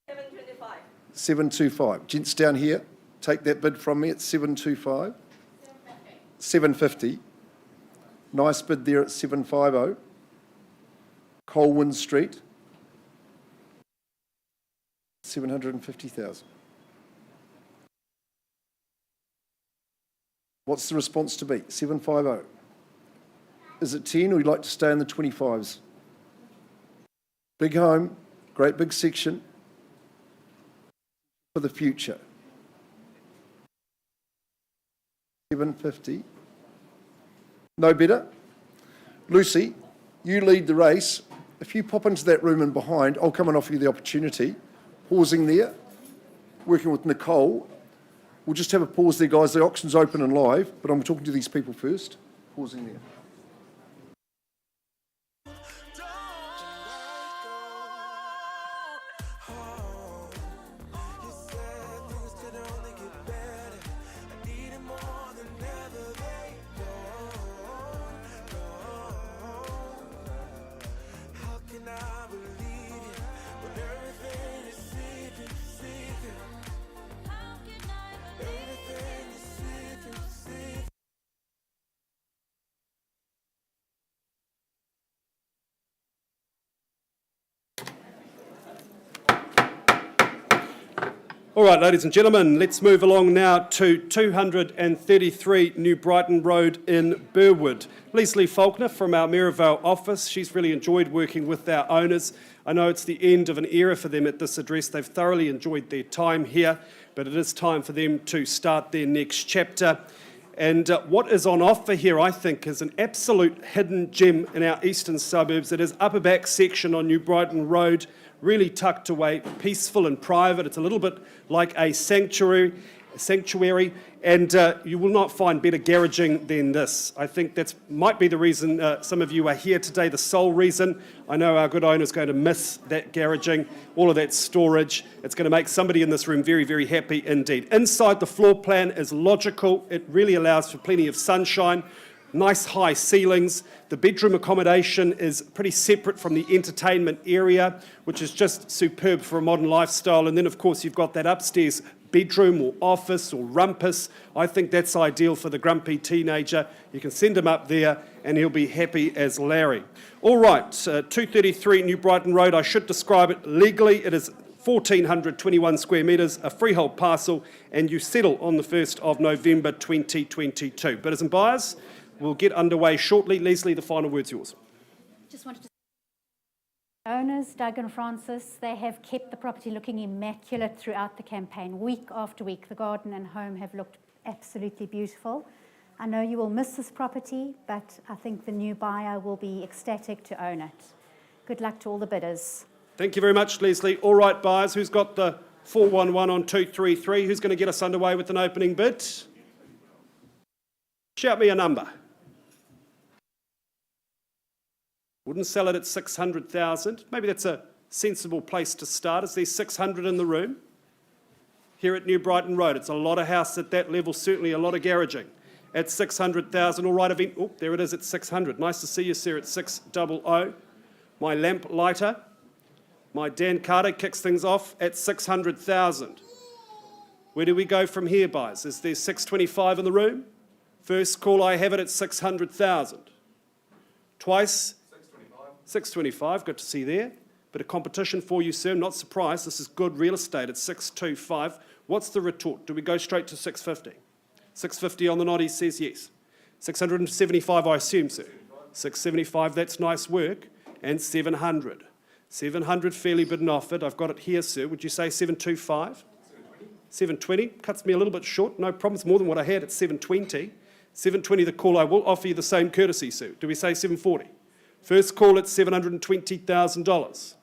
725. 725. Gents down here, take that bid from me at 725. 750. Nice bid there at 750. Colwin Street. 750,000. What's the response to be? 750. Is it 10 or you'd like to stay in the 25s? Big home, great big section for the future. 750. No better? Lucy, you lead the race. If you pop into that room and behind, I'll come and offer you the opportunity. Pausing there, working with Nicole. We'll just have a pause there, guys. The auction's open and live, but I'm talking to these people first. Pausing there. All right, ladies and gentlemen, let's move along now to 233 New Brighton Road in Burwood. Leslie Faulkner from our Maryvale office. She's really enjoyed working with our owners. I know it's the end of an era for them at this address. They've thoroughly enjoyed their time here, but it is time for them to start their next chapter. And what is on offer here, I think, is an absolute hidden gem in our eastern suburbs. It is upper back section on New Brighton Road, really tucked away, peaceful and private. It's a little bit like a sanctuary, sanctuary, and you will not find better garaging than this. I think that might be the reason some of you are here today, the sole reason. I know our good owner is going to miss that garaging, all of that storage. It's going to make somebody in this room very, very happy indeed. Inside, the floor plan is logical. It really allows for plenty of sunshine. Nice high ceilings. The bedroom accommodation is pretty separate from the entertainment area, which is just superb for a modern lifestyle. And then, of course, you've got that upstairs bedroom or office or rumpus. I think that's ideal for the grumpy teenager. You can send him up there and he'll be happy as Larry. All right, 233 New Brighton Road. I should describe it legally. It is 1,421 square metres, a freehold parcel, and you settle on the 1st of November 2022. Bidders and buyers, we'll get underway shortly. Leslie, the final word's yours. Just wanted to owners, Doug and Francis, they have kept the property looking immaculate throughout the campaign. Week after week, the garden and home have looked absolutely beautiful. I know you will miss this property, but I think the new buyer will be ecstatic to own it. Good luck to all the bidders. Thank you very much, Leslie. All right, buyers, who's got the 411 on 233? Who's going to get us underway with an opening bid? Shout me a number. Wouldn't sell it at 600,000. Maybe that's a sensible place to start. Is there 600 in the room? Here at New Brighton Road, it's a lot of house at that level, certainly a lot of garaging. At 600,000, all right, event. Oh, there it is at 600. Nice to see you, sir, at 600. My lamp lighter, my Dan Carter kicks things off at 600,000. Where do we go from here, buyers? Is there 625 in the room? First call, I have it at 600,000. Twice, 625, good to see there. Bit of competition for you, sir. I'm not surprised. This is good real estate at 625. What's the retort? Do we go straight to 650? 650 on the nod, he says yes. 675, I assume, sir. 675, that's nice work. And 700. 700 fairly bid and offered. I've got it here, sir. Would you say 725? 720. Cuts me a little bit short. No problems, more than what I had at 720. 720 the call. I will offer you the same courtesy, sir. Do we say 740? First call at $720,000.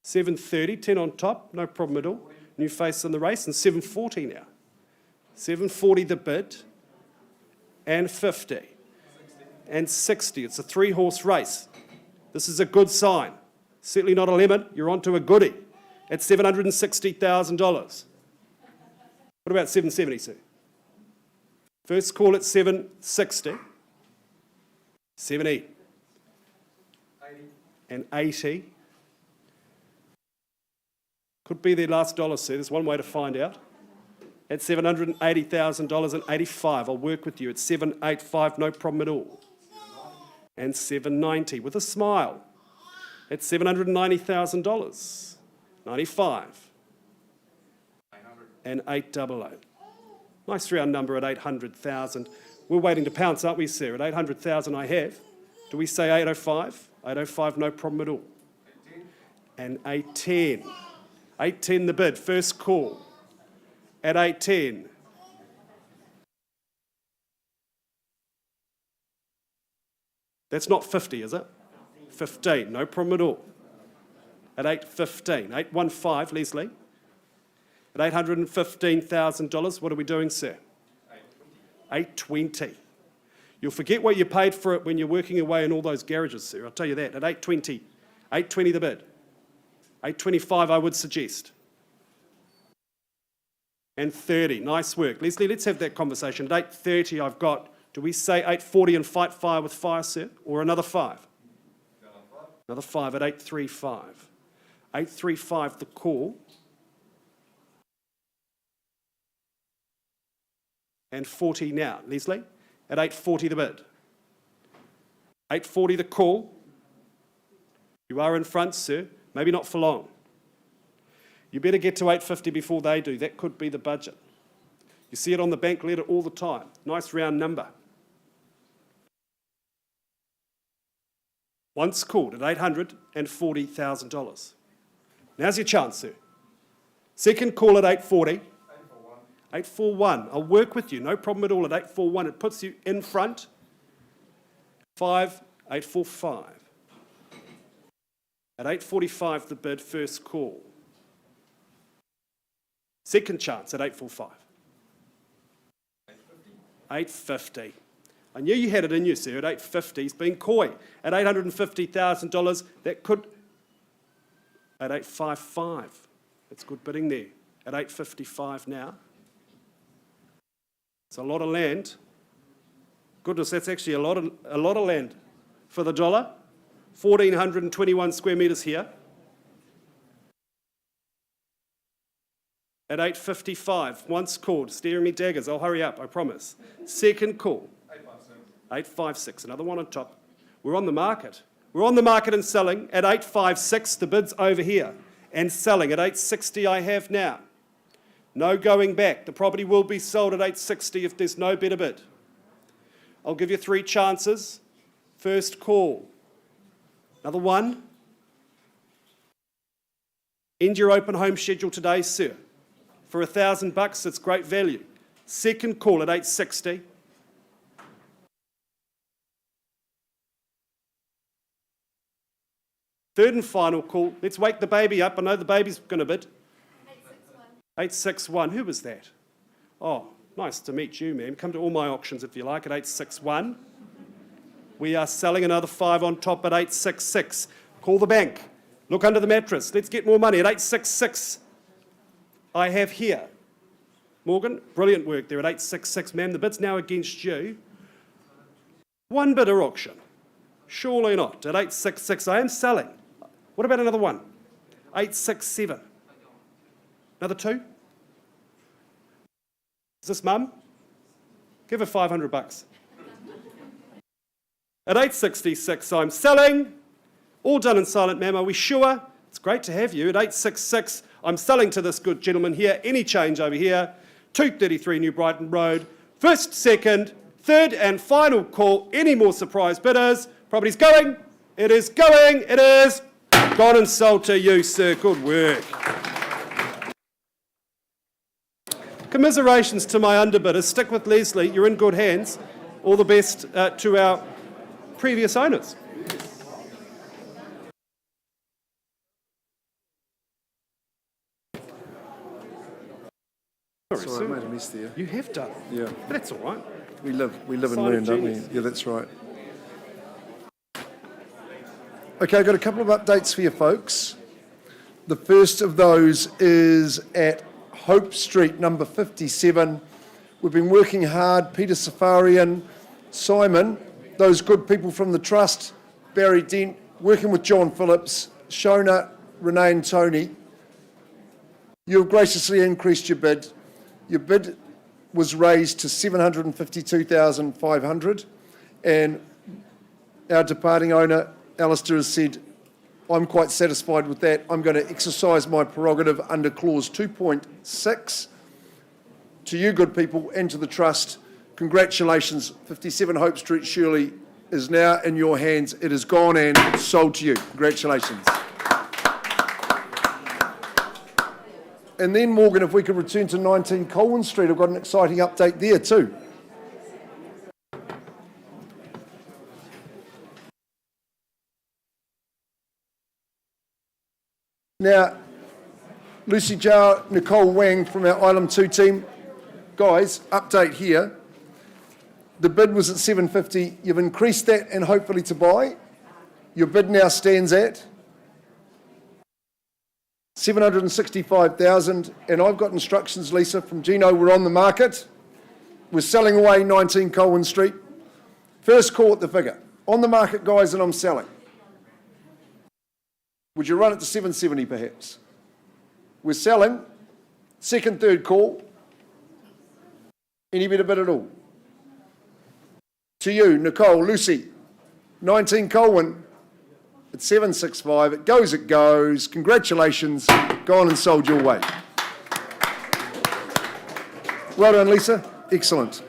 730, 10 on top, no problem at all. New face in the race, and 740 now. 740 the bid, and 50, and 60. It's a 3-horse race. This is a good sign. Certainly not a lemon. You're onto a goodie at $760,000. What about 770, sir? First call at 760. 70. And 80. Could be their last dollar, sir. There's one way to find out. At $780,000 and 85. I'll work with you at 785, no problem at all. And 790 with a smile. At $790,000. 95. And 800. Nice round number at 800,000. We're waiting to pounce, aren't we, sir? At 800,000 I have. Do we say 805? 805, no problem at all. And 810. 810 the bid, first call. At 810. That's not 50, is it? 15, no problem at all. At 815. 815, Leslie. At $815,000, what are we doing, sir? 820. You'll forget what you paid for it when you're working away in all those garages, sir. I'll tell you that. At 820. 820 the bid. 825 I would suggest. And 30. Nice work. Leslie, let's have that conversation. At 830 I've got, do we say 840 and fight fire with fire, sir? Or another 5? Another 5 at 835. 835 the call. And 40 now. Leslie? At 840 the bid. 840 the call. You are in front, sir. Maybe not for long. You better get to 850 before they do. That could be the budget. You see it on the bank letter all the time. Nice round number. Once called at $840,000. Now's your chance, sir. Second call at 840. 841. I'll work with you, no problem at all at 841. It puts you in front. 845. At 845, the bid, first call. Second chance at 845. 850. I knew you had it in you, sir, at 850. He's been coy. At $850,000, that could... At 855. That's good bidding there. At 855 now. It's a lot of land. Goodness, that's actually a lot of land for the dollar. 1,421 square metres here. At 855, once called, staring me daggers. I'll hurry up, I promise. Second call. 856, another one on top. We're on the market. We're on the market and selling at 856. The bid's over here. And selling at 860 I have now. No going back. The property will be sold at 860 if there's no better bid. I'll give you 3 chances. First call. Another one. End your open home schedule today, sir. For $1,000, it's great value. Second call at 860. Third and final call. Let's wake the baby up. I know the baby's going to bid. 861. Who was that? Oh, nice to meet you, ma'am. Come to all my auctions if you like at 861. We are selling another 5 on top at 866. Call the bank. Look under the mattress. Let's get more money at 866. I have here. Morgan, brilliant work there at 866, ma'am. The bid's now against you. One bidder auction. Surely not. At 866, I am selling. What about another one? 867. Another 2? Is this mum? Give her $500. At 866, I'm selling. All done in silent, ma'am. Are we sure? It's great to have you. At 866, I'm selling to this good gentleman here. Any change over here? 233 New Brighton Road. First, second, third and final call. Any more surprise bidders? Property's going. It is going. It is gone and sold to you, sir. Good work. Commiserations to my underbidders. Stick with Leslie. You're in good hands. All the best to our previous owners. Sorry, I made a mess there. You have done. Yeah. But that's all right. We live and Sign of learn, don't we? genius. Yeah, that's right. Okay, I've got a couple of updates for you folks. The first of those is at Hope Street, number 57. We've been working hard, Peter Safarian, Simon, those good people from the Trust, Barry Dent, working with John Phillips, Shona, Renee and Tony. You've graciously increased your bid. Your bid was raised to $752,500, and our departing owner, Alistair, has said, I'm quite satisfied with that. I'm going to exercise my prerogative under clause 2.6. To you good people and to the Trust, congratulations. 57 Hope Street Shirley is now in your hands. It is gone and sold to you. Congratulations. And then, Morgan, if we could return to 19 Colwin Street, I've got an exciting update there too. Now, Lucy Jar, Nicole Wang from our Ilam2 team. Guys, update here. The bid was at $750. You've increased that and hopefully to buy. Your bid now stands at $765,000, and I've got instructions, Lisa, from Gino. We're on the market. We're selling away 19 Colwin Street. First call at the figure. On the market, guys, and I'm selling. Would you run it to $770 perhaps? We're selling. Second, third call. Any better bid at all? To you, Nicole, Lucy, 19 Colwin. At 765, it goes. Congratulations, gone and sold your way. Well done, Lisa. Excellent.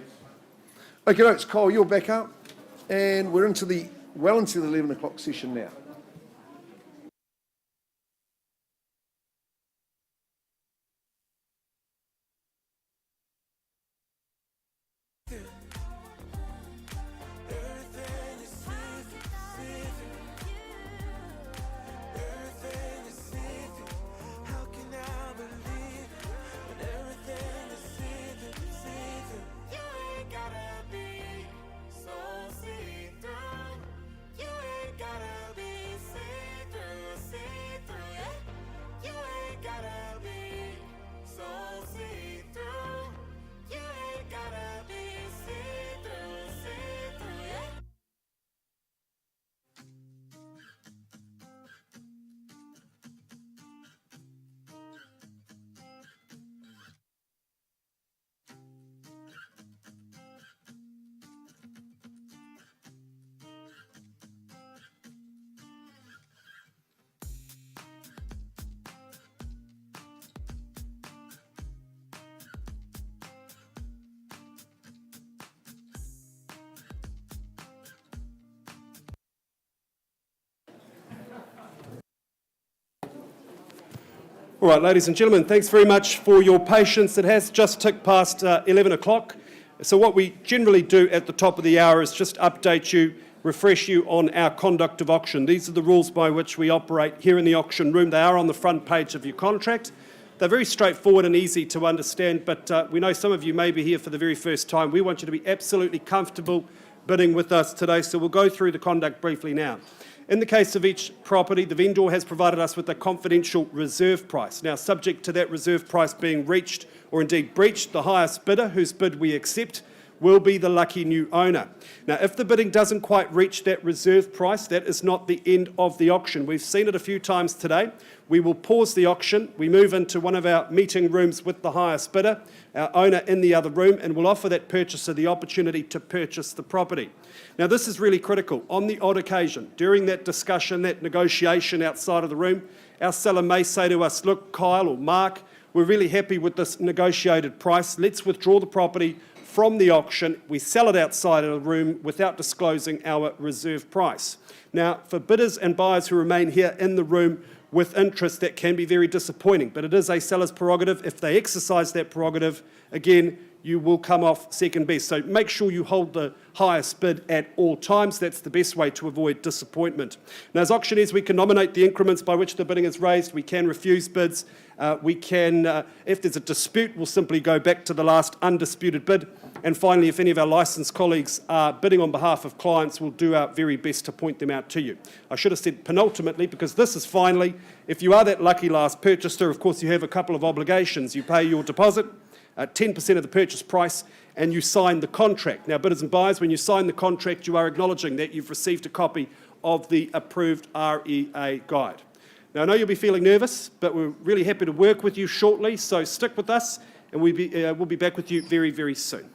Okay, folks, Cole, you're back up, and we're into the 11 o'clock session now. All right, ladies and gentlemen, thanks very much for your patience. It has just ticked past 11 o'clock. So what we generally do at the top of the hour is just update you, refresh you on our conduct of auction. These are the rules by which we operate here in the auction room. They are on the front page of your contract. They're very straightforward and easy to understand, but we know some of you may be here for the very first time. We want you to be absolutely comfortable bidding with us today, so we'll go through the conduct briefly now. In the case of each property, the vendor has provided us with a confidential reserve price. Now, subject to that reserve price being reached or indeed breached, the highest bidder, whose bid we accept, will be the lucky new owner. Now, if the bidding doesn't quite reach that reserve price, that is not the end of the auction. We've seen it a few times today. We will pause the auction. We move into one of our meeting rooms with the highest bidder, our owner in the other room, and we'll offer that purchaser the opportunity to purchase the property. Now, this is really critical. On the odd occasion, during that discussion, that negotiation outside of the room, our seller may say to us, look, Kyle or Mark, we're really happy with this negotiated price. Let's withdraw the property from the auction. We sell it outside of the room without disclosing our reserve price. Now, for bidders and buyers who remain here in the room with interest, that can be very disappointing, but it is a seller's prerogative. If they exercise that prerogative, again, you will come off second best. So make sure you hold the highest bid at all times. That's the best way to avoid disappointment. Now, as auctioneers, we can nominate the increments by which the bidding is raised. We can refuse bids. We can, if there's a dispute, we'll simply go back to the last undisputed bid. And finally, if any of our licensed colleagues are bidding on behalf of clients, we'll do our very best to point them out to you. I should have said penultimately, because this is finally, if you are that lucky last purchaser, of course, you have a couple of obligations. You pay your deposit, 10% of the purchase price, and you sign the contract. Now, bidders and buyers, when you sign the contract, you are acknowledging that you've received a copy of the approved REA guide. Now, I know you'll be feeling nervous, but we're really happy to work with you shortly, so stick with us, and we'll be back with you very, very soon.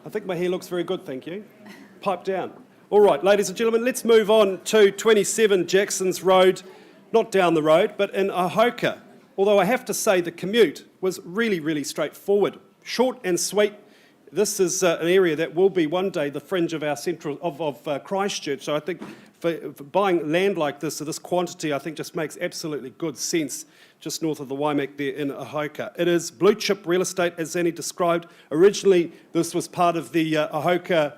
I think my hair looks very good, thank you. Pipe down. All right, ladies and gentlemen, let's move on to 27 Jackson's Road, not down the road, but in Ahoka. Although I have to say the commute was really, really straightforward. Short and sweet. This is an area that will be one day the fringe of our central of Christchurch. So I think for buying land like this, of this quantity, I think just makes absolutely good sense just north of the Waimak there in Ahoka. It is blue chip real estate, as Zanny described. Originally, this was part of the Ahoka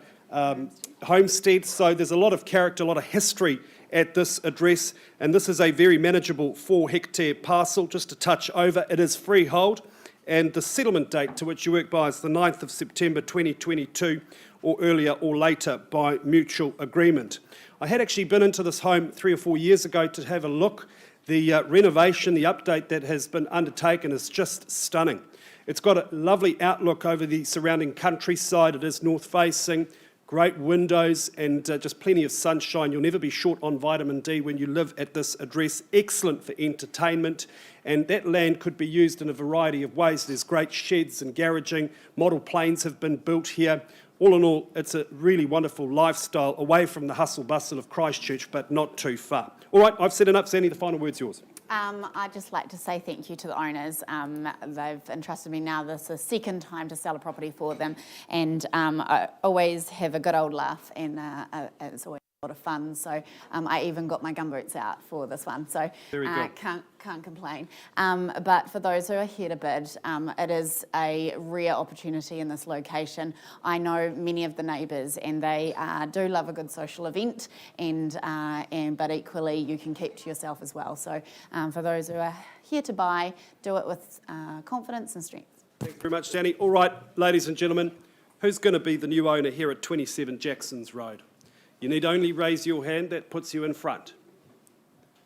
homestead, so there's a lot of character, a lot of history at this address, and this is a very manageable 4-hectare parcel, just a touch over. It is freehold, and the settlement date to which you work by is the 9th of September 2022, or earlier or later by mutual agreement. I had actually been into this home 3 or 4 years ago to have a look. The renovation, the update that has been undertaken is just stunning. It's got a lovely outlook over the surrounding countryside. It is north-facing, Great windows and just plenty of sunshine. You'll never be short on vitamin D when you live at this address. Excellent for entertainment, and that land could be used in a variety of ways. There's great sheds and garaging. Model planes have been built here. All in all, it's a really wonderful lifestyle away from the hustle bustle of Christchurch, but not too far. All right, I've said enough. Sandy, the final word's yours. I'd just like to say thank you to the owners. They've entrusted me now. This is the second time to sell a property for them, and I always have a good old laugh, and it's always a lot of fun. So I even got my gumboots out for this one. So can't complain. But for those who are here to bid, it is a rare opportunity in this location. I know many of the neighbours, and they do love a good social event, but equally you can keep to yourself as well. So for those who are here to buy, do it with confidence and strength. Thanks very much, Danny. All right, ladies and gentlemen, who's going to be the new owner here at 27 Jacksons Road? You need only raise your hand. That puts you in front.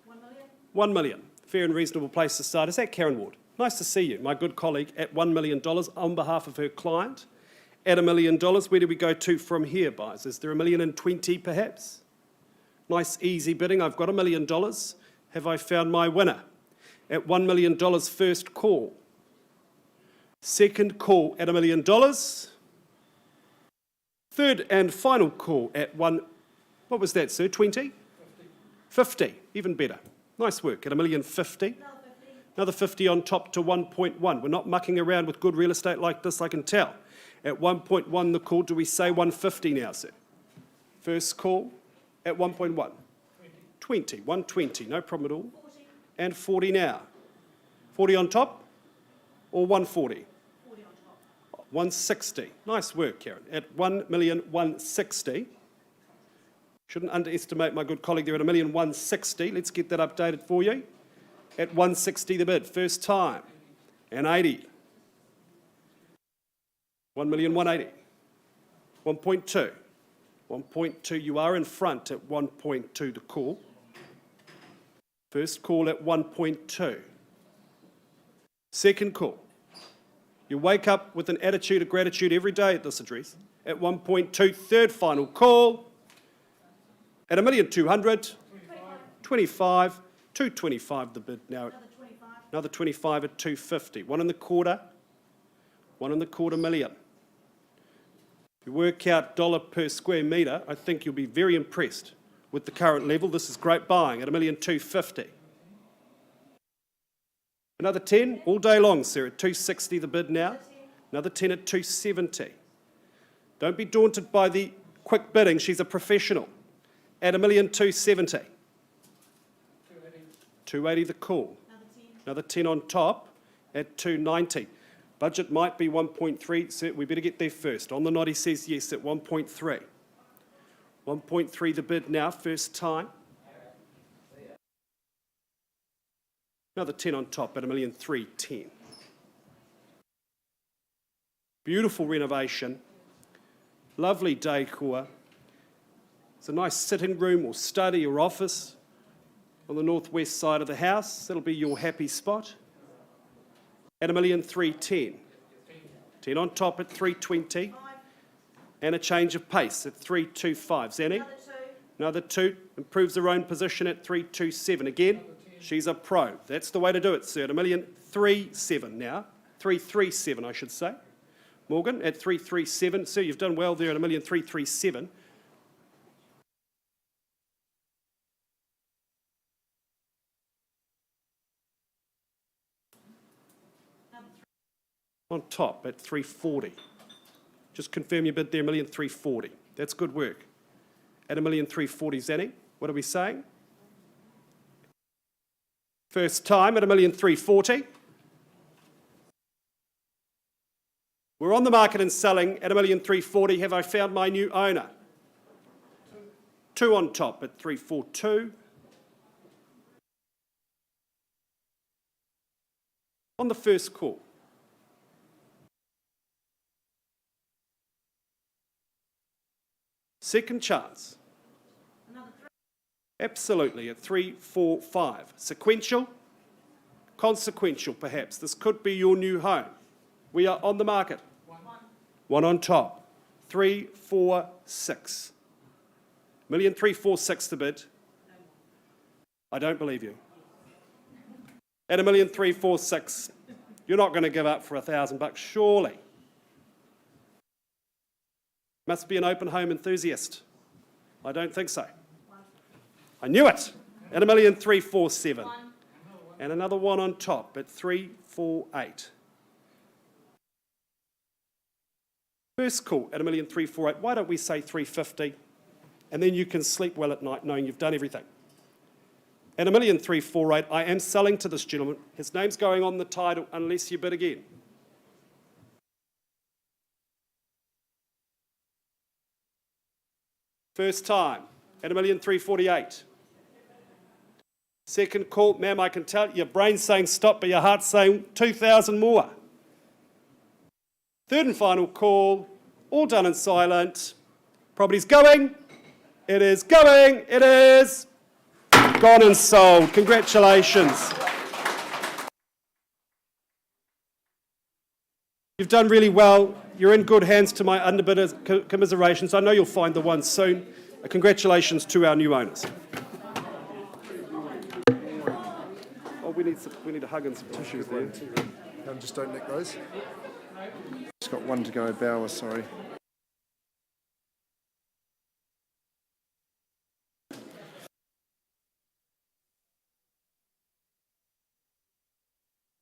1 million? 1 million. Fair and reasonable place to start. Is that Karen Ward? Nice to see you, my good colleague, at $1 million on behalf of her client. At $1 million, where do we go to from here, buyers? Is there $1,020,000 perhaps? Nice easy bidding. I've got $1 million. Have I found my winner? At $1 million, first call. Second call at $1 million. Third and final call at what was that, sir, 20? 50, even better. Nice work, at $1,050,000. Another 50 on top to 1.1. We're not mucking around with good real estate like this, I can tell. At 1.1 the call, do we say 150 now, sir? First call at 1.1. 20, 120, no problem at all. 40. And 40 now. 40 on top or 140? 40 on top. 160. Nice work, Karen. At 1,160,000. Shouldn't underestimate my good colleague there at 1,160,000. Let's get that updated for you. At 160 the bid, first time. And 80. 1,180,000. 1.2. 1.2, you are in front at 1.2 the call. First call at 1.2. Second call. You wake up with an attitude of gratitude every day at this address. At 1.2, third final call. At 1,200,000. 25. 225 the bid now. Another 25 at 250. One and a quarter million. If you work out dollar per square metre, I think you'll be very impressed with the current level. This is great buying at 1,250,000. Another 10 all day long, sir, at 260 the bid now. Another 10 at 270. Don't be daunted by the quick bidding. She's a professional. At 1,270,000. 280 the call. Another 10 on top at 290. Budget might be 1.3. So we better get there first. On the nod, he says yes at 1.3. 1.3 the bid now, first time. Another 10 on top at 1,310,000. Beautiful renovation. Lovely decor. It's a nice sitting room or study or office on the northwest side of the house. That'll be your happy spot. At 1,310,000. 10 on top at 320. And a change of pace at 325. Zanny? Another 2. Improves her own position at 327. Again, she's a pro. That's the way to do it, sir. At 1,337,000 now. 337, I should say. Morgan at 337. Sir, you've done well there at 1,337,000. On top at 340. Just confirm your bid there, 1,340,000. That's good work. At 1,340,000, Zanny, what are we saying? First time at 1,340,000. We're on the market and selling at 1,340,000. Have I found my new owner? 2 on top at 342. On the first call. Second chance. Absolutely, at 345. Sequential? Consequential, perhaps. This could be your new home. We are on the market. 1 on top. 346. 1,346,000 the bid. I don't believe you. At 1,346,000, you're not going to give up for $1,000, surely. Must be an open home enthusiast. I don't think so. I knew it. At 1,347,000. And another one on top at 348. First call at 1,348,000. Why don't we say 350? And then you can sleep well at night knowing you've done everything. At 1,348,000, I am selling to this gentleman. His name's going on the title unless you bid again. First time at 1,348,000. Second call, ma'am, I can tell your brain's saying stop, but your heart's saying 2,000 more. Third and final call, all done in silent. Property's going. It is going. It is gone and sold. Congratulations. You've done really well. You're in good hands to my underbidders. Commiserations. I know you'll find the one soon. Congratulations to our new owners. Oh, we need a hug and some tissues there. Just don't nick those. Just got one to go, Bower, sorry.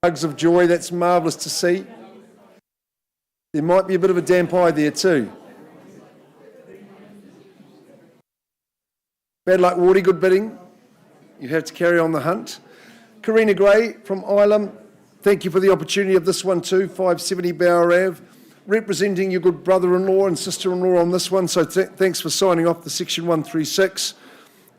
Hugs of joy, that's marvellous to see. There might be a bit of a damp eye there too. Bad luck, Wardy, good bidding. You have to carry on the hunt. Karina Gray from Ilam, thank you for the opportunity of this one too, 570 Bower Ave. Representing your good brother-in-law and sister-in-law on this one, so thanks for signing off the section 136.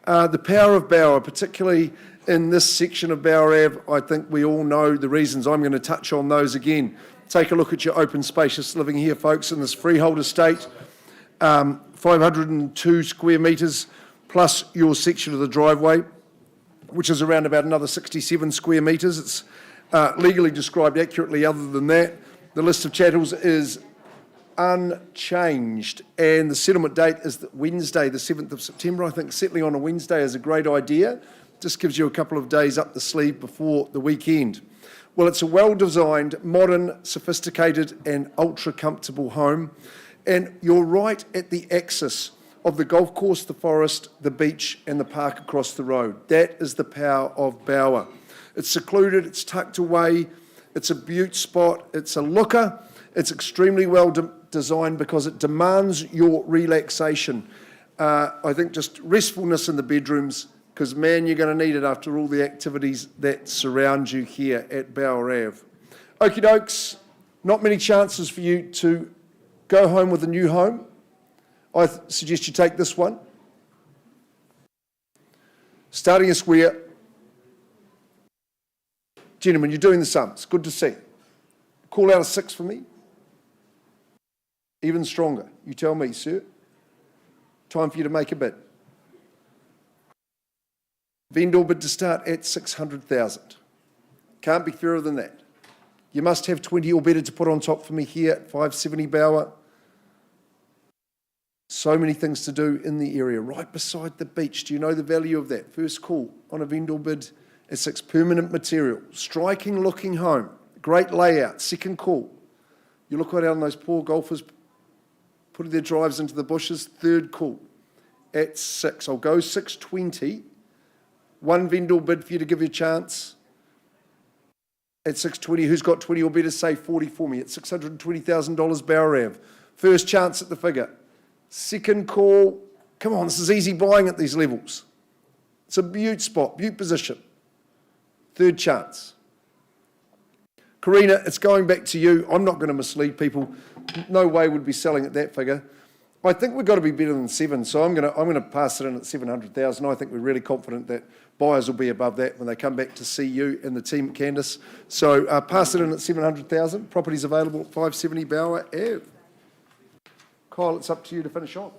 The power of Bower, particularly in this section of Bower Ave, I think we all know the reasons. I'm going to touch on those again. Take a look at your open, spacious living here, folks, in this freehold estate. 502 square metres, plus your section of the driveway, which is around about another 67 square metres. It's legally described accurately. Other than that, the list of chattels is unchanged, and the settlement date is Wednesday, the 7th of September. I think settling on a Wednesday is a great idea. Just gives you a couple of days up the sleeve before the weekend. Well, it's a well-designed, modern, sophisticated and ultra-comfortable home, and you're right at the axis of the golf course, the forest, the beach and the park across the road. That is the power of Bower. It's secluded, it's tucked away, it's a beaut spot, it's a looker, it's extremely well designed because it demands your relaxation. I think just restfulness in the bedrooms, because, man, you're going to need it after all the activities that surround you here at Bower Ave. Okie dokes, not many chances for you to go home with a new home. I suggest you take this one. Starting a square. Gentlemen, you're doing the sums. Good to see. Call out a 6 for me. Even stronger. You tell me, sir. Time for you to make a bid. Vendor bid to start at 600,000. Can't be fairer than that. You must have 20 or better to put on top for me here at 570 Bower. So many things to do in the area, right beside the beach. Do you know the value of that? First call on a vendor bid at 6. Permanent material, striking looking home, great layout. Second call. You look right out on those poor golfers putting their drives into the bushes. Third call at 6. I'll go 620. One vendor bid for you to give you a chance. At 620, who's got 20 or better, say 40 for me. At $620,000 Bower Ave. First chance at the figure. Second call. Come on, this is easy buying at these levels. It's a beaut spot, beaut position. Third chance. Karina, it's going back to you. I'm not going to mislead people. No way would be selling at that figure. I think we've got to be better than 7, so I'm going to pass it in at 700,000. I think we're really confident that buyers will be above that when they come back to see you and the team at Candice. So pass it in at 700,000. Property's available at 570 Bower Ave. Kyle, it's up to you to finish off.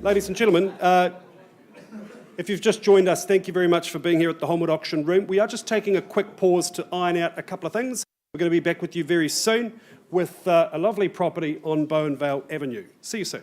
Ladies and gentlemen, if you've just joined us, thank you very much for being here at the Holmwood Auction Room. We are just taking a quick pause to iron out a couple of things. We're going to be back with you very soon with a lovely property on Bowenville Avenue. See you soon.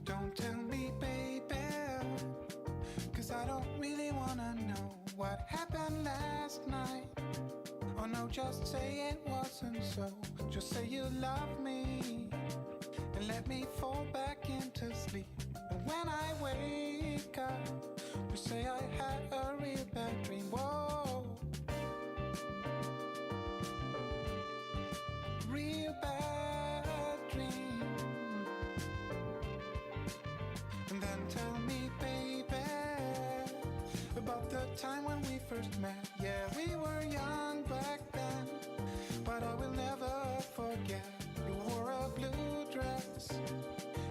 Don't tell me, baby, 'cause I don't really wanna know what happened last night. Oh no, just say it wasn't so. Just say you love me and let me fall back into sleep. And when I wake up, you say I had a real bad dream. Whoa, real bad dream. And then tell me, baby, about the time when we first met. Yeah, we were young back then, but I will never forget. You wore a blue dress,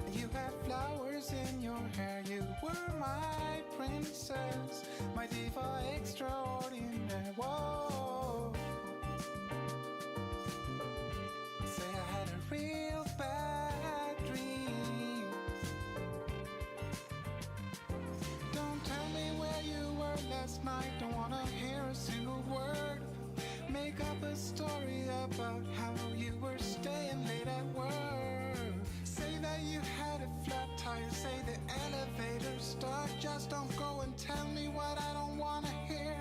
and you had flowers in your hair. You were my princess, my diva extraordinaire. Whoa, say I had a real bad dream. Don't tell me where you were last night. Don't wanna hear a single word. Make up a story about how you were staying late at work. Say that you had a flat tire. Say the elevator stuck. Just don't go and tell me what I don't wanna hear.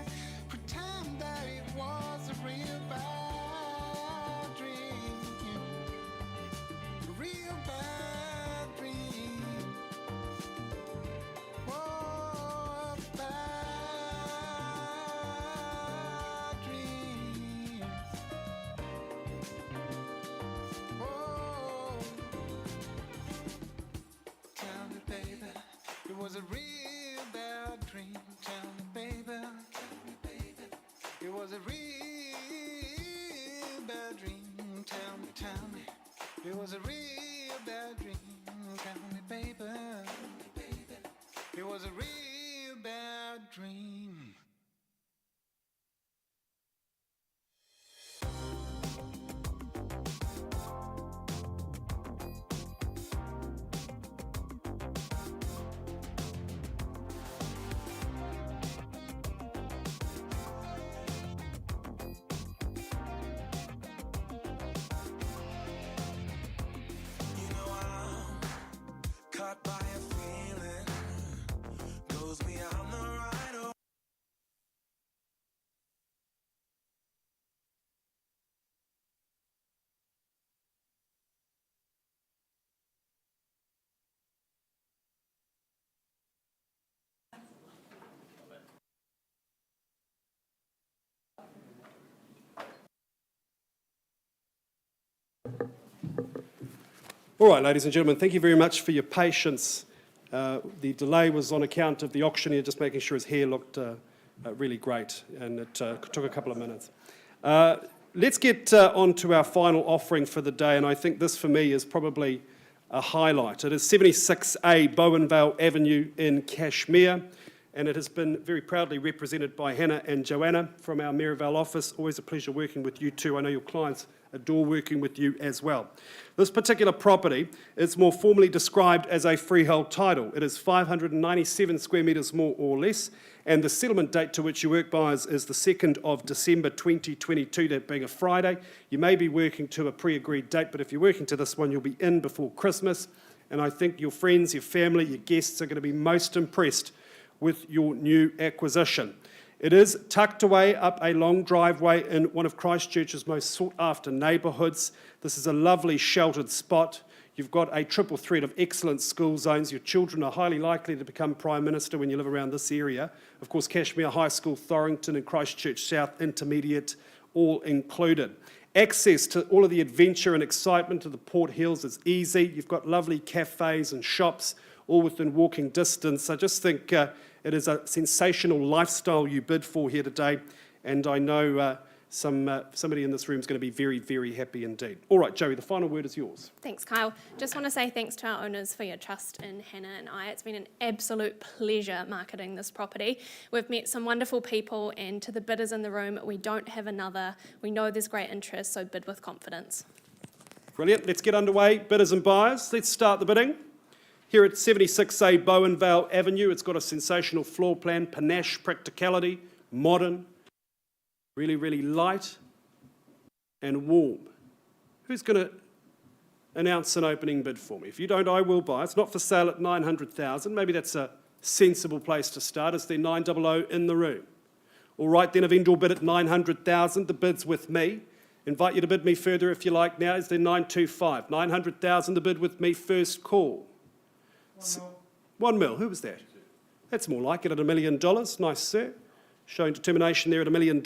Pretend that it was a real bad dream. Real bad dream. Oh, bad dream. Oh, tell me, baby, it was a real bad dream. Tell me, baby, it was a real bad dream. Tell me, It was a real bad dream. Count me paper. It was a real bad dream. Caught by a feeling, goes beyond the right. All right, ladies and gentlemen, thank you very much for your patience. The delay was on account of the auctioneer just making sure his hair looked really great, and it took a couple of minutes. Let's get on to our final offering for the day, and I think this for me is probably a highlight. It is 76A Bowenville Avenue in Cashmere, and it has been very proudly represented by Hannah and Joanna from our Maryvale office. Always a pleasure working with you two. I know your clients adore working with you as well. This particular property is more formally described as a freehold title. It is 597 square metres more or less, and the settlement date to which you work buyers is the 2nd of December 2022, that being a Friday. You may be working to a pre-agreed date, but if you're working to this one, you'll be in before Christmas, and I think your friends, your family, your guests are going to be most impressed with your new acquisition. It is tucked away up a long driveway in one of Christchurch's most sought-after neighbourhoods. This is a lovely sheltered spot. You've got a triple threat of excellent school zones. Your children are highly likely to become Prime Minister when you live around this area. Of course, Cashmere High School, Thorrington and Christchurch South Intermediate, all included. Access to all of the adventure and excitement of the Port Hills is easy. You've got lovely cafes and shops, all within walking distance. I just think it is a sensational lifestyle you bid for here today, and I know somebody in this room is going to be very, very happy indeed. All right, Joey, the final word is yours. Thanks, Kyle. Just want to say thanks to our owners for your trust in Hannah and I. It's been an absolute pleasure marketing this property. We've met some wonderful people, and to the bidders in the room, we don't have another. We know there's great interest, so bid with confidence. Brilliant. Let's get underway. Bidders and buyers, let's start the bidding. Here at 76A Bowenville Avenue, it's got a sensational floor plan, panache, practicality, modern, really, really light and warm. Who's going to announce an opening bid for me? If you don't, I will buy. It's not for sale at 900,000. Maybe that's a sensible place to start. Is there 900 in the room? All right, then, a vendor will bid at 900,000. The bid's with me. Invite you to bid me further if you like now. Is there 925? 900,000 to bid with me, first call. 1 mil. Who was that? That's more like it at $1 million. Nice, sir. Showing determination there at $1 million.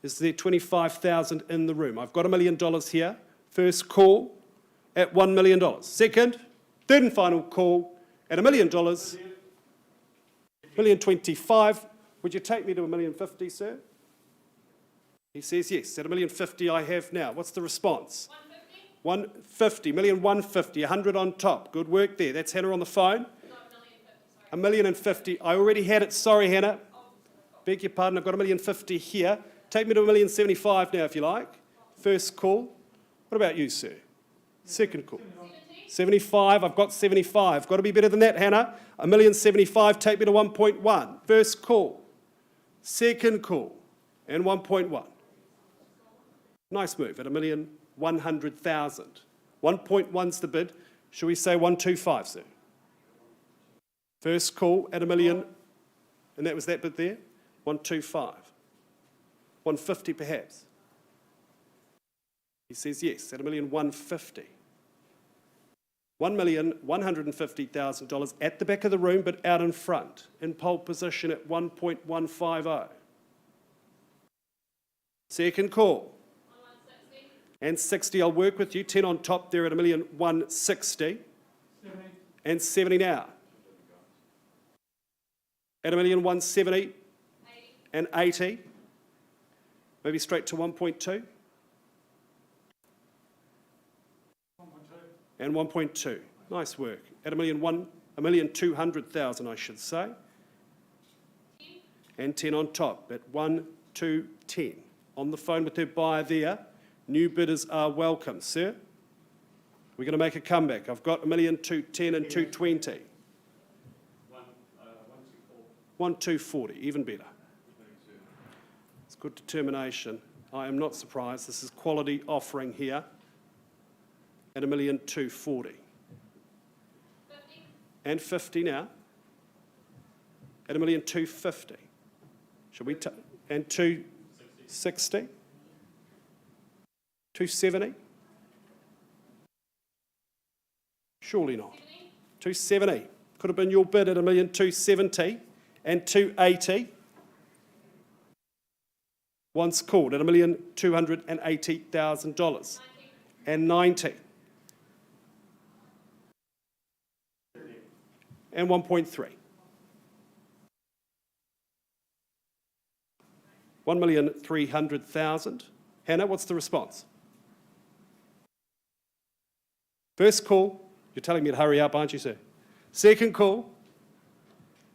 Is there 25,000 in the room? I've got $1 million here. First call at $1 million. Second, third and final call at $1 million. $1,025,000. Would you take me to $1,050,000, sir? He says yes. At $1,050,000 I have now. What's the response? 150, $1,150,000, 100 on top. Good work there. That's Hannah on the phone. $1,050,000. I already had it. Sorry, Hannah. Beg your pardon. I've got $1,050,000 here. Take me to $1,075,000 now, if you like. First call. What about you, sir? Second call. 75. I've got 75. Got to be better than that, Hannah. $1,075,000. Take me to 1.1. First call. Second call. And 1.1. Nice move at $1,100,000. 1.1's the bid. Shall we say 125, sir? First call at $1 million, and that was that bid there. 125. 150 perhaps. He says yes, at $1,150,000. $1,150,000 at the back of the room, but out in front, in pole position at 1.150. Second call. And 60, I'll work with you. 10 on top there at $1,160,000. And 70 now. At $1,170,000. And 80. Maybe straight to 1.2. And 1.2. Nice work. At 1,200,000, I should say. And 10 on top at 1, 2, 10. On the phone with their buyer there. New bidders are welcome, sir. We're going to make a comeback. I've got 1,210,000 and 220. 1,240, even better. It's good determination. I am not surprised. This is quality offering here at 1,240,000. And 50 now at 1,250,000. Should we and 260? 270? Surely not. 270. Could have been your bid at 1,270,000 and 280. Once called at $1,280,000 and 90. And 1.3. 1,300,000. Hannah, what's the response? First call, you're telling me to hurry up, aren't you, sir? Second call,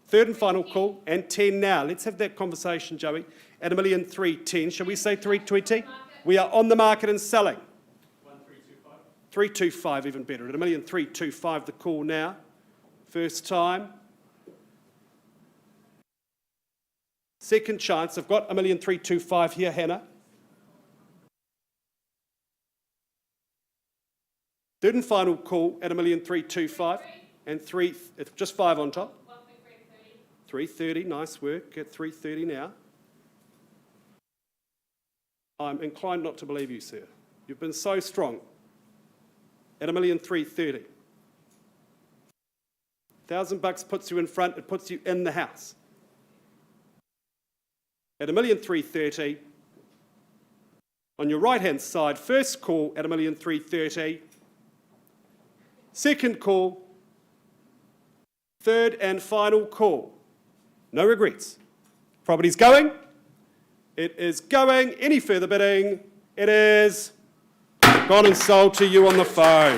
third and final call, and 10 now. Let's have that conversation, Joey. At 1,310,000, shall we say 320? We are on the market and selling. 1,325. 325, even better. At 1,325,000, the call now. First time. Second chance. I've got 1,325,000 here, Hannah. Third and final call at 1,325,000 and just 5 on top. 330, nice work. At 330 now. I'm inclined not to believe you, sir. You've been so strong. At 1,330,000. $1,000 puts you in front, it puts you in the house. At 1,330,000, on your right-hand side, first call at 1,330,000, second call, third and final call. No regrets. Property's going. It is going. Any further bidding? It is gone and sold to you on the phone.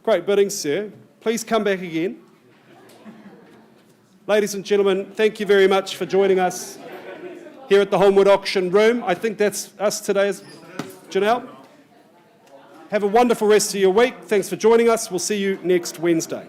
Great bidding, sir. Please come back again. Ladies and gentlemen, thank you very much for joining us here at the Holmwood Auction Room. I think that's us today, Janelle. Have a wonderful rest of your week. Thanks for joining us. We'll see you next Wednesday.